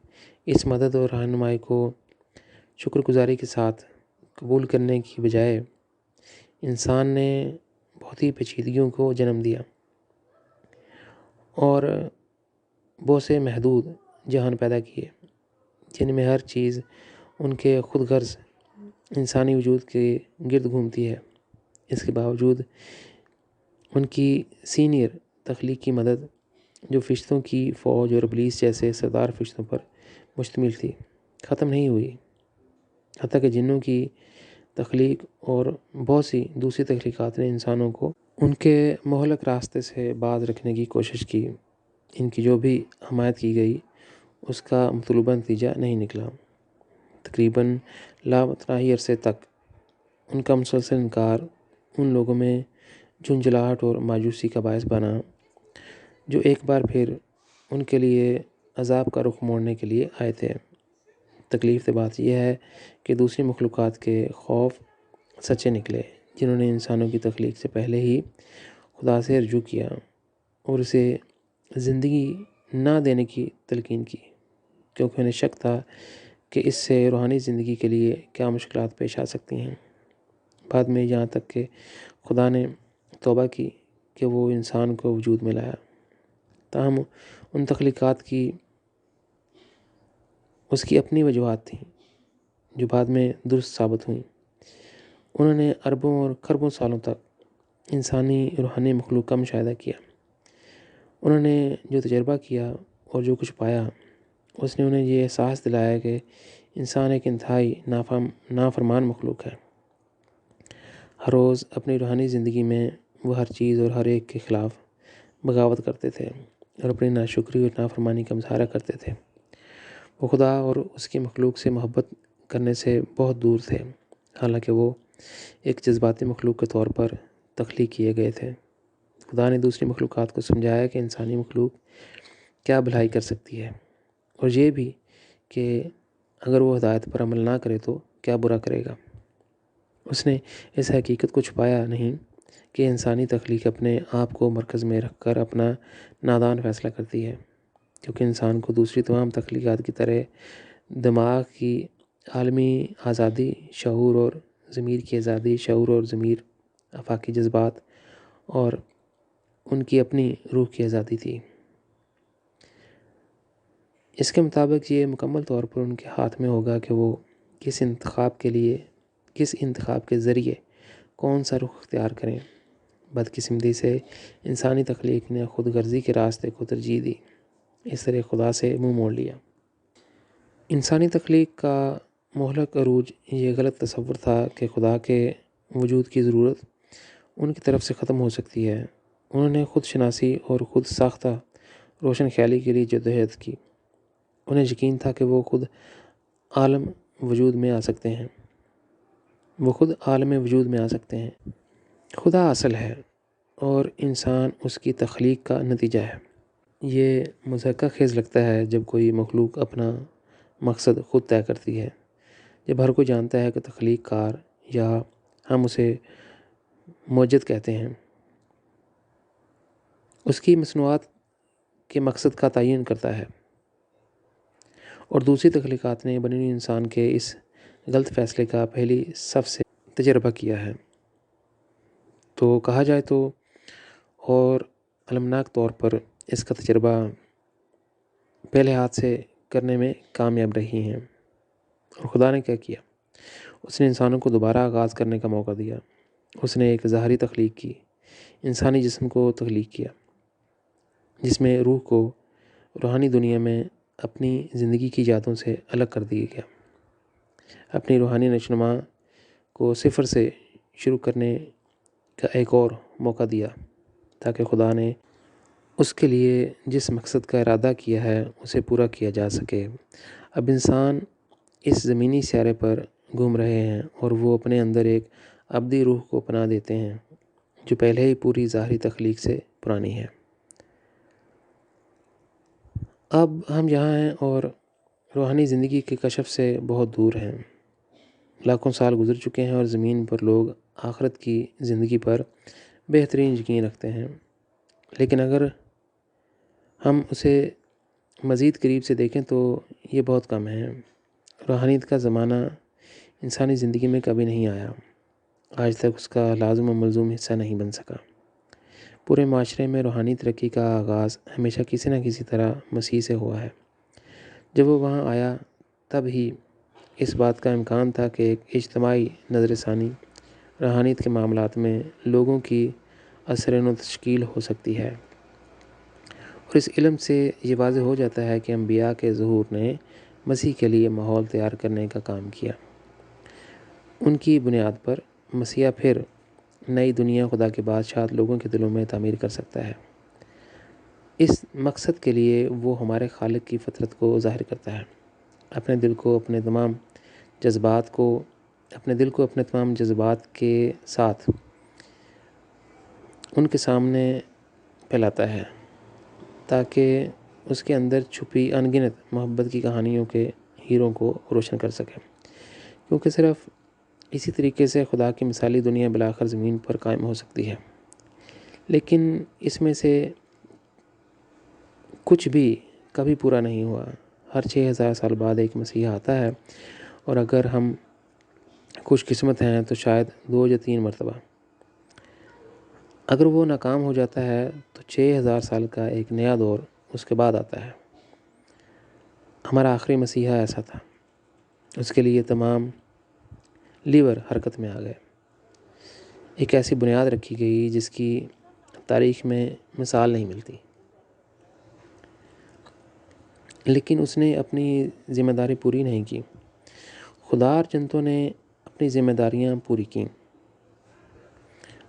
اس مدد اور رہنمائی کو شکر گزاری کے ساتھ قبول کرنے کی بجائے انسان نے بہت ہی پیچیدگیوں کو جنم دیا اور بہت سے محدود جہان پیدا کیے جن میں ہر چیز ان کے خود غرض انسانی وجود کے گرد گھومتی ہے۔ اس کے باوجود ان کی سینئر تخلیقی مدد جو فرشتوں کی فوج اور ابلیس جیسے سردار فرشتوں پر مشتمل تھی، ختم نہیں ہوئی، حتیٰ کہ جنوں کی تخلیق اور بہت سی دوسری تخلیقات نے انسانوں کو ان کے مہلک راستے سے باز رکھنے کی کوشش کی۔ ان کی جو بھی حمایت کی گئی اس کا مطلوبہ نتیجہ نہیں نکلا۔ تقریباً لامتناہی عرصے تک ان کا مسلسل انکار ان لوگوں میں جھنجھلاہٹ اور مایوسی کا باعث بنا جو ایک بار پھر ان کے لیے عذاب کا رخ موڑنے کے لیے آئے تھے۔ تکلیف بات یہ ہے کہ دوسری مخلوقات کے خوف سچے نکلے جنہوں نے انسانوں کی تخلیق سے پہلے ہی خدا سے رجوع کیا اور اسے زندگی نہ دینے کی تلقین کی، کیونکہ انہیں شک تھا کہ اس سے روحانی زندگی کے لیے کیا مشکلات پیش آ سکتی ہیں۔ بعد میں یہاں تک کہ خدا نے توبہ کی کہ وہ انسان کو وجود میں لایا، تاہم ان تخلیقات کی اس کی اپنی وجوہات تھیں جو بعد میں درست ثابت ہوئیں۔ انہوں نے اربوں اور کھربوں سالوں تک انسانی روحانی مخلوق کا مشاہدہ کیا انہوں نے جو تجربہ کیا اور جو کچھ پایا، اس نے انہیں یہ احساس دلایا کہ انسان ایک انتہائی نافرمان مخلوق ہے۔ ہر روز اپنی روحانی زندگی میں وہ ہر چیز اور ہر ایک کے خلاف بغاوت کرتے تھے اور اپنی ناشکری اور نافرمانی کا مظاہرہ کرتے تھے۔ وہ خدا اور اس کی مخلوق سے محبت کرنے سے بہت دور تھے، حالانکہ وہ ایک جذباتی مخلوق کے طور پر تخلیق کیے گئے تھے۔ خدا نے دوسری مخلوقات کو سمجھایا کہ انسانی مخلوق کیا بھلائی کر سکتی ہے، اور یہ بھی کہ اگر وہ ہدایت پر عمل نہ کرے تو کیا برا کرے گا۔ اس نے اس حقیقت کو چھپایا نہیں کہ انسانی تخلیق اپنے آپ کو مرکز میں رکھ کر اپنا نادان فیصلہ کرتی ہے، کیونکہ انسان کو دوسری تمام تخلیقات کی طرح دماغ کی عالمی آزادی، شعور اور ضمیر کی آزادی، آفاقی جذبات اور ان کی اپنی روح کی آزادی تھی۔ اس کے مطابق یہ مکمل طور پر ان کے ہاتھ میں ہوگا کہ وہ کس انتخاب کے ذریعے کون سا رخ اختیار کریں۔ بدقسمتی سے انسانی تخلیق نے خود غرضی کے راستے کو ترجیح دی، اس طرح خدا سے منہ موڑ لیا۔ انسانی تخلیق کا مہلک عروج یہ غلط تصور تھا کہ خدا کے وجود کی ضرورت ان کی طرف سے ختم ہو سکتی ہے۔ انہوں نے خود شناسی اور خود ساختہ روشن خیالی کے لیے جدوجہد کی۔ انہیں یقین تھا کہ وہ خود عالم وجود میں آ سکتے ہیں۔ خدا اصل ہے اور انسان اس کی تخلیق کا نتیجہ ہے۔ یہ مضحکہ خیز لگتا ہے جب کوئی مخلوق اپنا مقصد خود طے کرتی ہے، جب ہر کوئی جانتا ہے کہ تخلیق کار، یا ہم اسے موجد کہتے ہیں، اس کی مصنوعات کے مقصد کا تعین کرتا ہے، اور دوسری تخلیقات نے بنی ہوئی انسان کے اس غلط فیصلے کا پہلی صف سے تجربہ کیا ہے۔ تو کہا جائے تو اور المناک طور پر اس کا تجربہ پہلے ہاتھ سے کرنے میں کامیاب رہی ہیں۔ اور خدا نے کیا کیا؟ اس نے انسانوں کو دوبارہ آغاز کرنے کا موقع دیا۔ اس نے ایک ظاہری تخلیق کی، انسانی جسم کو تخلیق کیا، جس میں روح کو روحانی دنیا میں اپنی زندگی کی یادوں سے الگ کر دیا گیا۔ اپنی روحانی نشوونما کو صفر سے شروع کرنے کا ایک اور موقع دیا، تاکہ خدا نے اس کے لیے جس مقصد کا ارادہ کیا ہے اسے پورا کیا جا سکے۔ اب انسان اس زمینی سیارے پر گھوم رہے ہیں اور وہ اپنے اندر ایک ابدی روح کو پناہ دیتے ہیں جو پہلے ہی پوری ظاہری تخلیق سے پرانی ہے۔ اب ہم یہاں ہیں اور روحانی زندگی کے کشف سے بہت دور ہیں۔ لاکھوں سال گزر چکے ہیں اور زمین پر لوگ آخرت کی زندگی پر بہترین یقین رکھتے ہیں، لیکن اگر ہم اسے مزید قریب سے دیکھیں تو یہ بہت کم ہے۔ روحانیت کا زمانہ انسانی زندگی میں کبھی نہیں آیا، آج تک اس کا لازم و ملزوم حصہ نہیں بن سکا۔ پورے معاشرے میں روحانی ترقی کا آغاز ہمیشہ کسی نہ کسی طرح مسیح سے ہوا ہے۔ جب وہ وہاں آیا تب ہی اس بات کا امکان تھا کہ ایک اجتماعی نظر ثانی روحانیت کے معاملات میں لوگوں کی اثر و تشکیل ہو سکتی ہے، اور اس علم سے یہ واضح ہو جاتا ہے کہ انبیاء کے ظہور نے مسیح کے لیے ماحول تیار کرنے کا کام کیا۔ ان کی بنیاد پر مسیح پھر نئی دنیا خدا کی بادشاہت لوگوں کے دلوں میں تعمیر کر سکتا ہے۔ اس مقصد کے لیے وہ ہمارے خالق کی فطرت کو ظاہر کرتا ہے، اپنے دل کو اپنے تمام جذبات کے ساتھ ان کے سامنے پھیلاتا ہے، تاکہ اس کے اندر چھپی ان گنت محبت کی کہانیوں کے ہیروں کو روشن کر سکے، کیونکہ صرف اسی طریقے سے خدا کی مثالی دنیا بالآخر زمین پر قائم ہو سکتی ہے۔ لیکن اس میں سے کچھ بھی کبھی پورا نہیں ہوا۔ ہر 6000 سال بعد ایک مسیح آتا ہے، اور اگر ہم خوش قسمت ہیں تو شاید 2 یا 3 مرتبہ۔ اگر وہ ناکام ہو جاتا ہے تو 6000 سال کا ایک نیا دور اس کے بعد آتا ہے۔ ہمارا آخری مسیحا ایسا تھا۔ اس کے لیے تمام لیور حرکت میں آ گئے۔ ایک ایسی بنیاد رکھی گئی جس کی تاریخ میں مثال نہیں ملتی۔ لیکن اس نے اپنی ذمہ داری پوری نہیں کی۔ خدا اور جنتوں نے اپنی ذمہ داریاں پوری کیں۔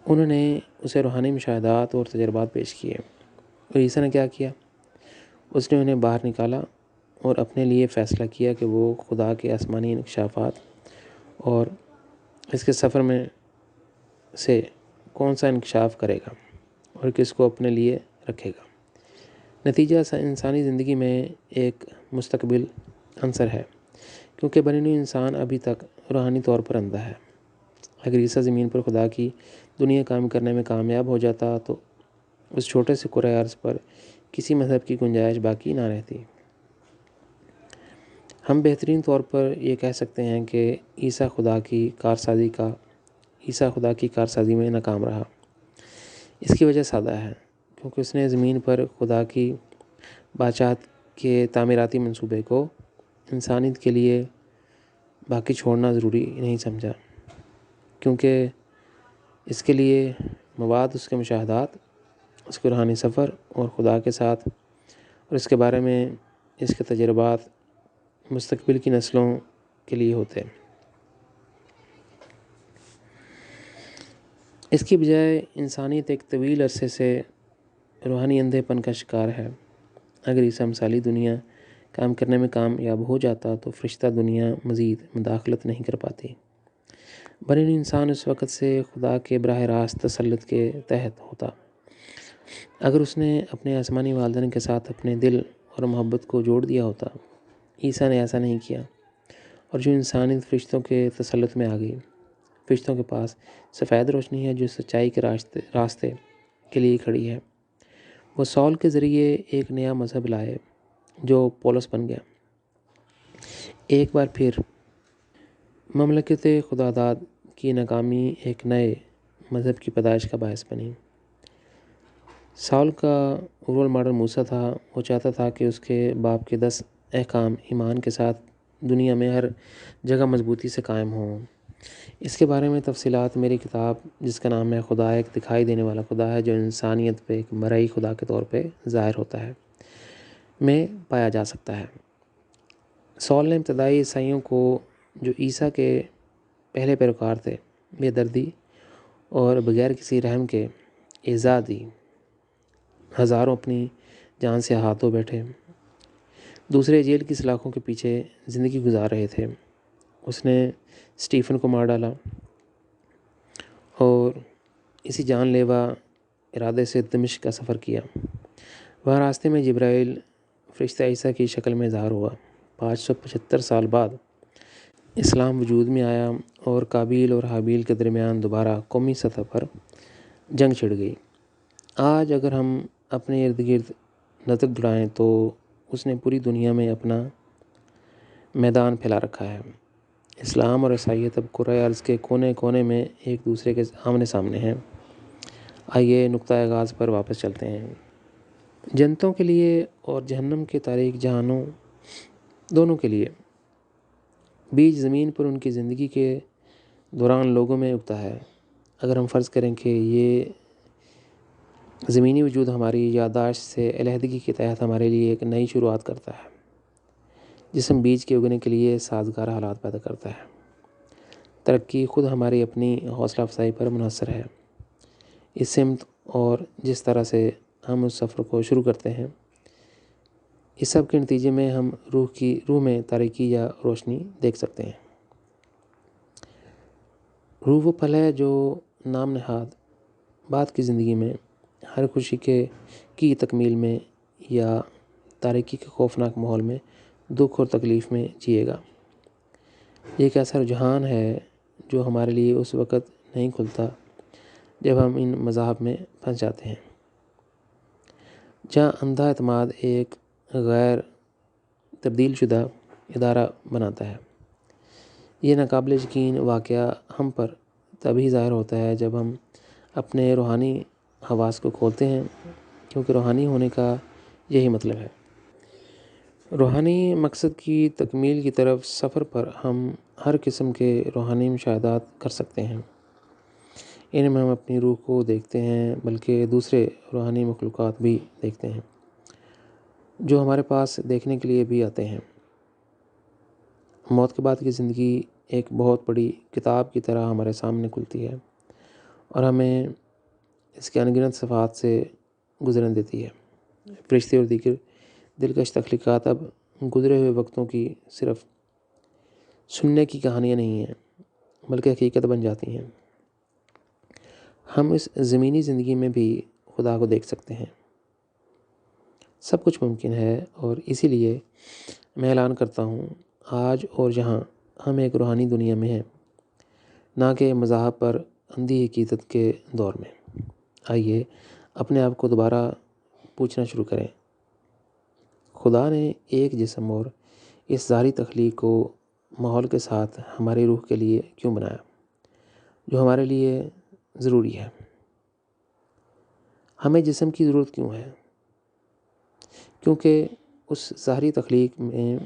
انہوں نے اسے روحانی مشاہدات اور تجربات پیش کیے، اور عیسیٰ نے کیا کیا؟ اس نے انہیں باہر نکالا اور اپنے لیے فیصلہ کیا کہ وہ خدا کے آسمانی انکشافات اور اس کے سفر میں سے کون سا انکشاف کرے گا اور کس کو اپنے لیے رکھے گا۔ نتیجہ انسانی زندگی میں ایک مستقبل عنصر ہے، کیونکہ بنی نوع انسان ابھی تک روحانی طور پر اندھا ہے۔ اگر عیسیٰ زمین پر خدا کی دنیا قائم کرنے میں کامیاب ہو جاتا تو اس چھوٹے سے کرۂ ارض پر کسی مذہب کی گنجائش باقی نہ رہتی۔ ہم بہترین طور پر یہ کہہ سکتے ہیں کہ عیسیٰ خدا کی کارسازی میں ناکام رہا۔ اس کی وجہ سادہ ہے، کیونکہ اس نے زمین پر خدا کی بادشاہت کے تعمیراتی منصوبے کو انسانیت کے لیے باقی چھوڑنا ضروری نہیں سمجھا، کیونکہ اس کے لیے مواد اس کے مشاہدات، اس کے روحانی سفر اور خدا کے ساتھ اور اس کے بارے میں اس کے تجربات مستقبل کی نسلوں کے لیے ہوتے۔ اس کی بجائے انسانیت ایک طویل عرصے سے روحانی اندھے پن کا شکار ہے۔ اگر عیسیٰ مثالی دنیا کام کرنے میں کامیاب ہو جاتا تو فرشتہ دنیا مزید مداخلت نہیں کر پاتی۔ بنی نوع انسان اس وقت سے خدا کے براہ راست تسلط کے تحت ہوتا۔ اگر اس نے اپنے آسمانی والدین کے ساتھ اپنے دل اور محبت کو جوڑ دیا ہوتا، عیسیٰ نے ایسا نہیں کیا، اور جو انسانیت فرشتوں کے تسلط میں آ گئی۔ فرشتوں کے پاس سفید روشنی ہے جو سچائی کے راستے کے لیے کھڑی ہے۔ وہ سول کے ذریعے ایک نیا مذہب لائے جو پولس بن گیا۔ ایک بار پھر مملکت خدا داد کی ناکامی ایک نئے مذہب کی پیدائش کا باعث بنی۔ سول کا رول ماڈل موسیٰ تھا۔ وہ چاہتا تھا کہ اس کے باپ کے 10 احکام ایمان کے ساتھ دنیا میں ہر جگہ مضبوطی سے قائم ہوں۔ اس کے بارے میں تفصیلات میری کتاب، جس کا نام ہے خدا ایک دکھائی دینے والا خدا ہے جو انسانیت پہ ایک مرئی خدا کے طور پہ ظاہر ہوتا ہے، میں پایا جا سکتا ہے۔ سول نے ابتدائی عیسائیوں کو، جو عیسیٰ کے پہلے پیروکار تھے، بے دردی اور بغیر کسی رحم کے ایذا دی۔ ہزاروں اپنی جان سے ہاتھوں بیٹھے، دوسرے جیل کی سلاخوں کے پیچھے زندگی گزار رہے تھے۔ اس نے اسٹیفن کو مار ڈالا اور اسی جان لیوا ارادے سے دمشق کا سفر کیا۔ وہاں راستے میں جبرائیل فرشتہ عیسیٰ کی شکل میں ظاہر ہوا۔ 575 سال بعد اسلام وجود میں آیا اور قابیل اور حابیل کے درمیان دوبارہ قومی سطح پر جنگ چھڑ گئی۔ آج اگر ہم اپنے ارد گرد نظر دوڑائیں تو اس نے پوری دنیا میں اپنا میدان پھیلا رکھا ہے۔ اسلام اور عیسائیت اب کرۂ ارض کے کونے کونے میں ایک دوسرے کے آمنے سامنے ہیں۔ آئیے نقطۂ آغاز پر واپس چلتے ہیں۔ جنتوں کے لیے اور جہنم کے تاریک جہانوں دونوں کے لیے بیج زمین پر ان کی زندگی کے دوران لوگوں میں اگتا ہے۔ اگر ہم فرض کریں کہ یہ زمینی وجود ہماری یادداشت سے علیحدگی کے تحت ہمارے لیے ایک نئی شروعات کرتا ہے، جسم بیج کے اگنے کے لیے سازگار حالات پیدا کرتا ہے۔ ترقی خود ہماری اپنی حوصلہ افزائی پر منحصر ہے۔ اس سمت اور جس طرح سے ہم اس سفر کو شروع کرتے ہیں، اس سب کے نتیجے میں ہم روح میں تاریکی یا روشنی دیکھ سکتے ہیں۔ روح وہ پھل ہے جو نام نہاد بعد کی زندگی میں ہر خوشی کی تکمیل میں یا تاریکی کے خوفناک ماحول میں دکھ اور تکلیف میں جیے گا۔ یہ ایک ایسا رجحان ہے جو ہمارے لیے اس وقت نہیں کھلتا جب ہم ان مذاہب میں پھنس جاتے ہیں، جہاں اندھا اعتماد ایک غیر تبدیل شدہ ادارہ بناتا ہے۔ یہ ناقابل یقین واقعہ ہم پر تبھی ظاہر ہوتا ہے جب ہم اپنے روحانی حواس کو کھولتے ہیں، کیونکہ روحانی ہونے کا یہی مطلب ہے۔ روحانی مقصد کی تکمیل کی طرف سفر پر ہم ہر قسم کے روحانی مشاہدات کر سکتے ہیں۔ ان میں ہم اپنی روح کو دیکھتے ہیں، بلکہ دوسرے روحانی مخلوقات بھی دیکھتے ہیں۔ جو ہمارے پاس دیکھنے کے لیے بھی آتے ہیں۔ موت کے بعد کی زندگی ایک بہت بڑی کتاب کی طرح ہمارے سامنے کھلتی ہے اور ہمیں اس کے انگنت صفحات سے گزرنے دیتی ہے۔ فرشتے اور دیگر دلکش تخلیقات اب گزرے ہوئے وقتوں کی صرف سننے کی کہانیاں نہیں ہیں بلکہ حقیقت بن جاتی ہیں۔ ہم اس زمینی زندگی میں بھی خدا کو دیکھ سکتے ہیں۔ سب کچھ ممکن ہے اور اسی لیے میں اعلان کرتا ہوں، آج اور جہاں ہم ایک روحانی دنیا میں ہیں، نہ کہ مذاہب پر اندھی عقیدت کے دور میں۔ آئیے اپنے آپ کو دوبارہ پوچھنا شروع کریں، خدا نے ایک جسم اور اس ظاہری تخلیق کو ماحول کے ساتھ ہماری روح کے لیے کیوں بنایا، جو ہمارے لیے ضروری ہے؟ ہمیں جسم کی ضرورت کیوں ہے؟ کیونکہ اس ظاہری تخلیق میں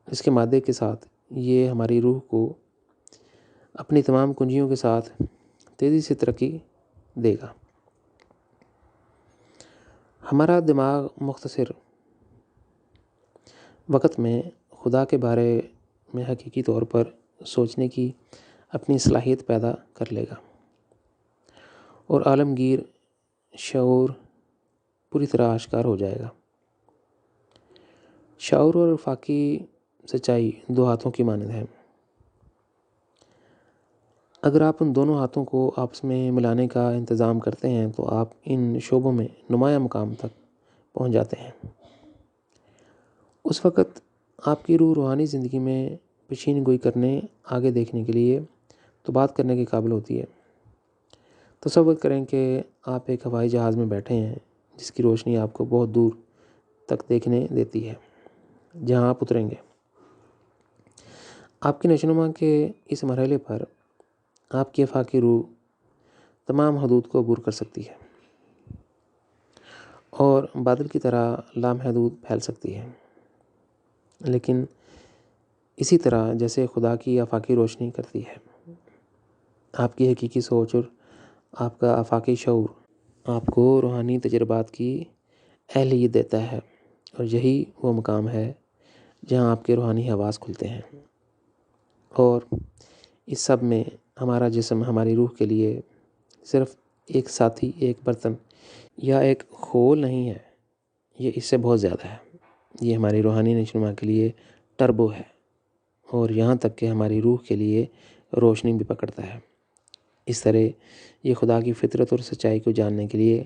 اس کے مادے کے ساتھ یہ ہماری روح کو اپنی تمام کنجیوں کے ساتھ تیزی سے ترقی دے گا۔ ہمارا دماغ مختصر وقت میں خدا کے بارے میں حقیقی طور پر سوچنے کی اپنی صلاحیت پیدا کر لے گا اور عالمگیر شعور پوری طرح آشکار ہو جائے گا۔ شعور اور افاقی سچائی دو ہاتھوں کی مانند ہے۔ اگر آپ ان دونوں ہاتھوں کو آپس میں ملانے کا انتظام کرتے ہیں تو آپ ان شعبوں میں نمایاں مقام تک پہنچ جاتے ہیں۔ اس وقت آپ کی روح روحانی زندگی میں پیشین گوئی کرنے، آگے دیکھنے کے لیے تو بات کرنے کے قابل ہوتی ہے۔ تصور کریں کہ آپ ایک ہوائی جہاز میں بیٹھے ہیں جس کی روشنی آپ کو بہت دور تک دیکھنے دیتی ہے جہاں آپ اتریں گے۔ آپ کی نشوونما کے اس مرحلے پر آپ کی افاقی روح تمام حدود کو عبور کر سکتی ہے اور بادل کی طرح لامحدود پھیل سکتی ہے، لیکن اسی طرح جیسے خدا کی آفاقی روشنی کرتی ہے۔ آپ کی حقیقی سوچ اور آپ کا آفاقی شعور آپ کو روحانی تجربات کی اہلیت دیتا ہے، اور یہی وہ مقام ہے جہاں آپ کے روحانی حواس کھلتے ہیں۔ اور اس سب میں ہمارا جسم ہماری روح کے لیے صرف ایک ساتھی، ایک برتن یا ایک خول نہیں ہے، یہ اس سے بہت زیادہ ہے۔ یہ ہماری روحانی نشوونما کے لیے ٹربو ہے اور یہاں تک کہ ہماری روح کے لیے روشنی بھی پکڑتا ہے۔ اس طرح یہ خدا کی فطرت اور سچائی کو جاننے کے لیے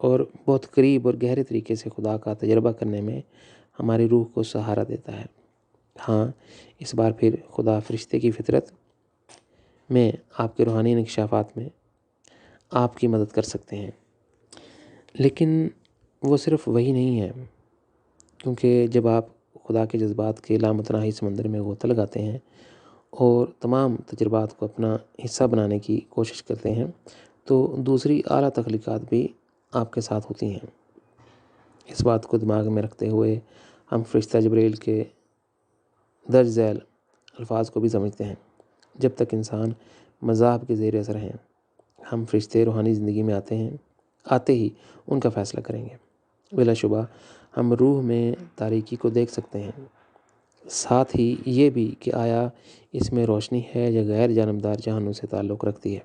اور بہت قریب اور گہرے طریقے سے خدا کا تجربہ کرنے میں ہماری روح کو سہارا دیتا ہے۔ ہاں، اس بار پھر خدا فرشتے کی فطرت میں آپ کے روحانی انکشافات میں آپ کی مدد کر سکتے ہیں، لیکن وہ صرف وہی نہیں ہے، کیونکہ جب آپ خدا کے جذبات کے لامتناہی سمندر میں غوطہ لگاتے ہیں اور تمام تجربات کو اپنا حصہ بنانے کی کوشش کرتے ہیں تو دوسری اعلیٰ تخلیقات بھی آپ کے ساتھ ہوتی ہیں۔ اس بات کو دماغ میں رکھتے ہوئے ہم فرشتہ جبرائیل کے درج ذیل الفاظ کو بھی سمجھتے ہیں۔ جب تک انسان مذاہب کے زیر اثر ہیں، ہم فرشتے روحانی زندگی میں آتے ہی ان کا فیصلہ کریں گے۔ بلا شبہ ہم روح میں تاریکی کو دیکھ سکتے ہیں، ساتھ ہی یہ بھی کہ آیا اس میں روشنی ہے یا غیر جانبدار جہانوں سے تعلق رکھتی ہے۔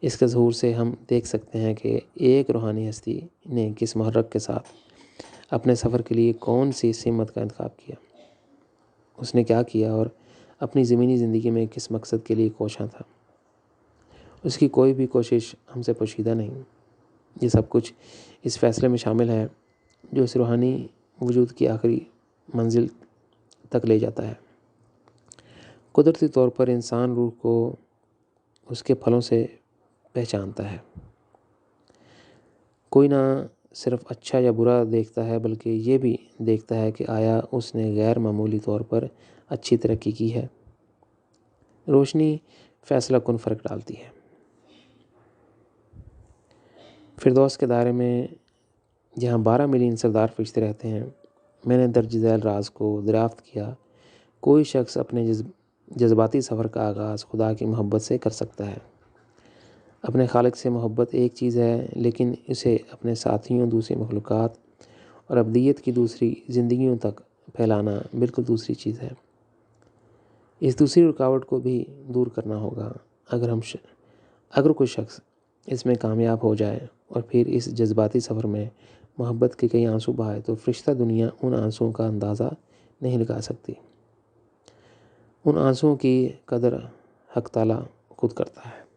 اس کے ظہور سے ہم دیکھ سکتے ہیں کہ ایک روحانی ہستی نے کس محرک کے ساتھ اپنے سفر کے لیے کون سی سمت کا انتخاب کیا، اس نے کیا کیا اور اپنی زمینی زندگی میں کس مقصد کے لیے کوشاں تھا۔ اس کی کوئی بھی کوشش ہم سے پوشیدہ نہیں۔ یہ سب کچھ اس فیصلے میں شامل ہے جو اس روحانی وجود کی آخری منزل تک لے جاتا ہے۔ قدرتی طور پر انسان روح کو اس کے پھلوں سے پہچانتا ہے۔ کوئی نہ صرف اچھا یا برا دیکھتا ہے بلکہ یہ بھی دیکھتا ہے کہ آیا اس نے غیر معمولی طور پر اچھی ترقی کی ہے۔ روشنی فیصلہ کن فرق ڈالتی ہے۔ فردوس کے دائرے میں جہاں 12 ملین سردار فرشتے رہتے ہیں، میں نے درج ذیل راز کو دریافت کیا۔ کوئی شخص اپنے جذباتی سفر کا آغاز خدا کی محبت سے کر سکتا ہے۔ اپنے خالق سے محبت ایک چیز ہے، لیکن اسے اپنے ساتھیوں، دوسری مخلوقات اور ابدیت کی دوسری زندگیوں تک پھیلانا بالکل دوسری چیز ہے۔ اس دوسری رکاوٹ کو بھی دور کرنا ہوگا۔ اگر کوئی شخص اس میں کامیاب ہو جائے اور پھر اس جذباتی سفر میں محبت کے کئی آنسو بہائے تو فرشتہ دنیا ان آنسوؤں کا اندازہ نہیں لگا سکتی۔ ان آنسوؤں کی قدر حق تعالیٰ خود کرتا ہے۔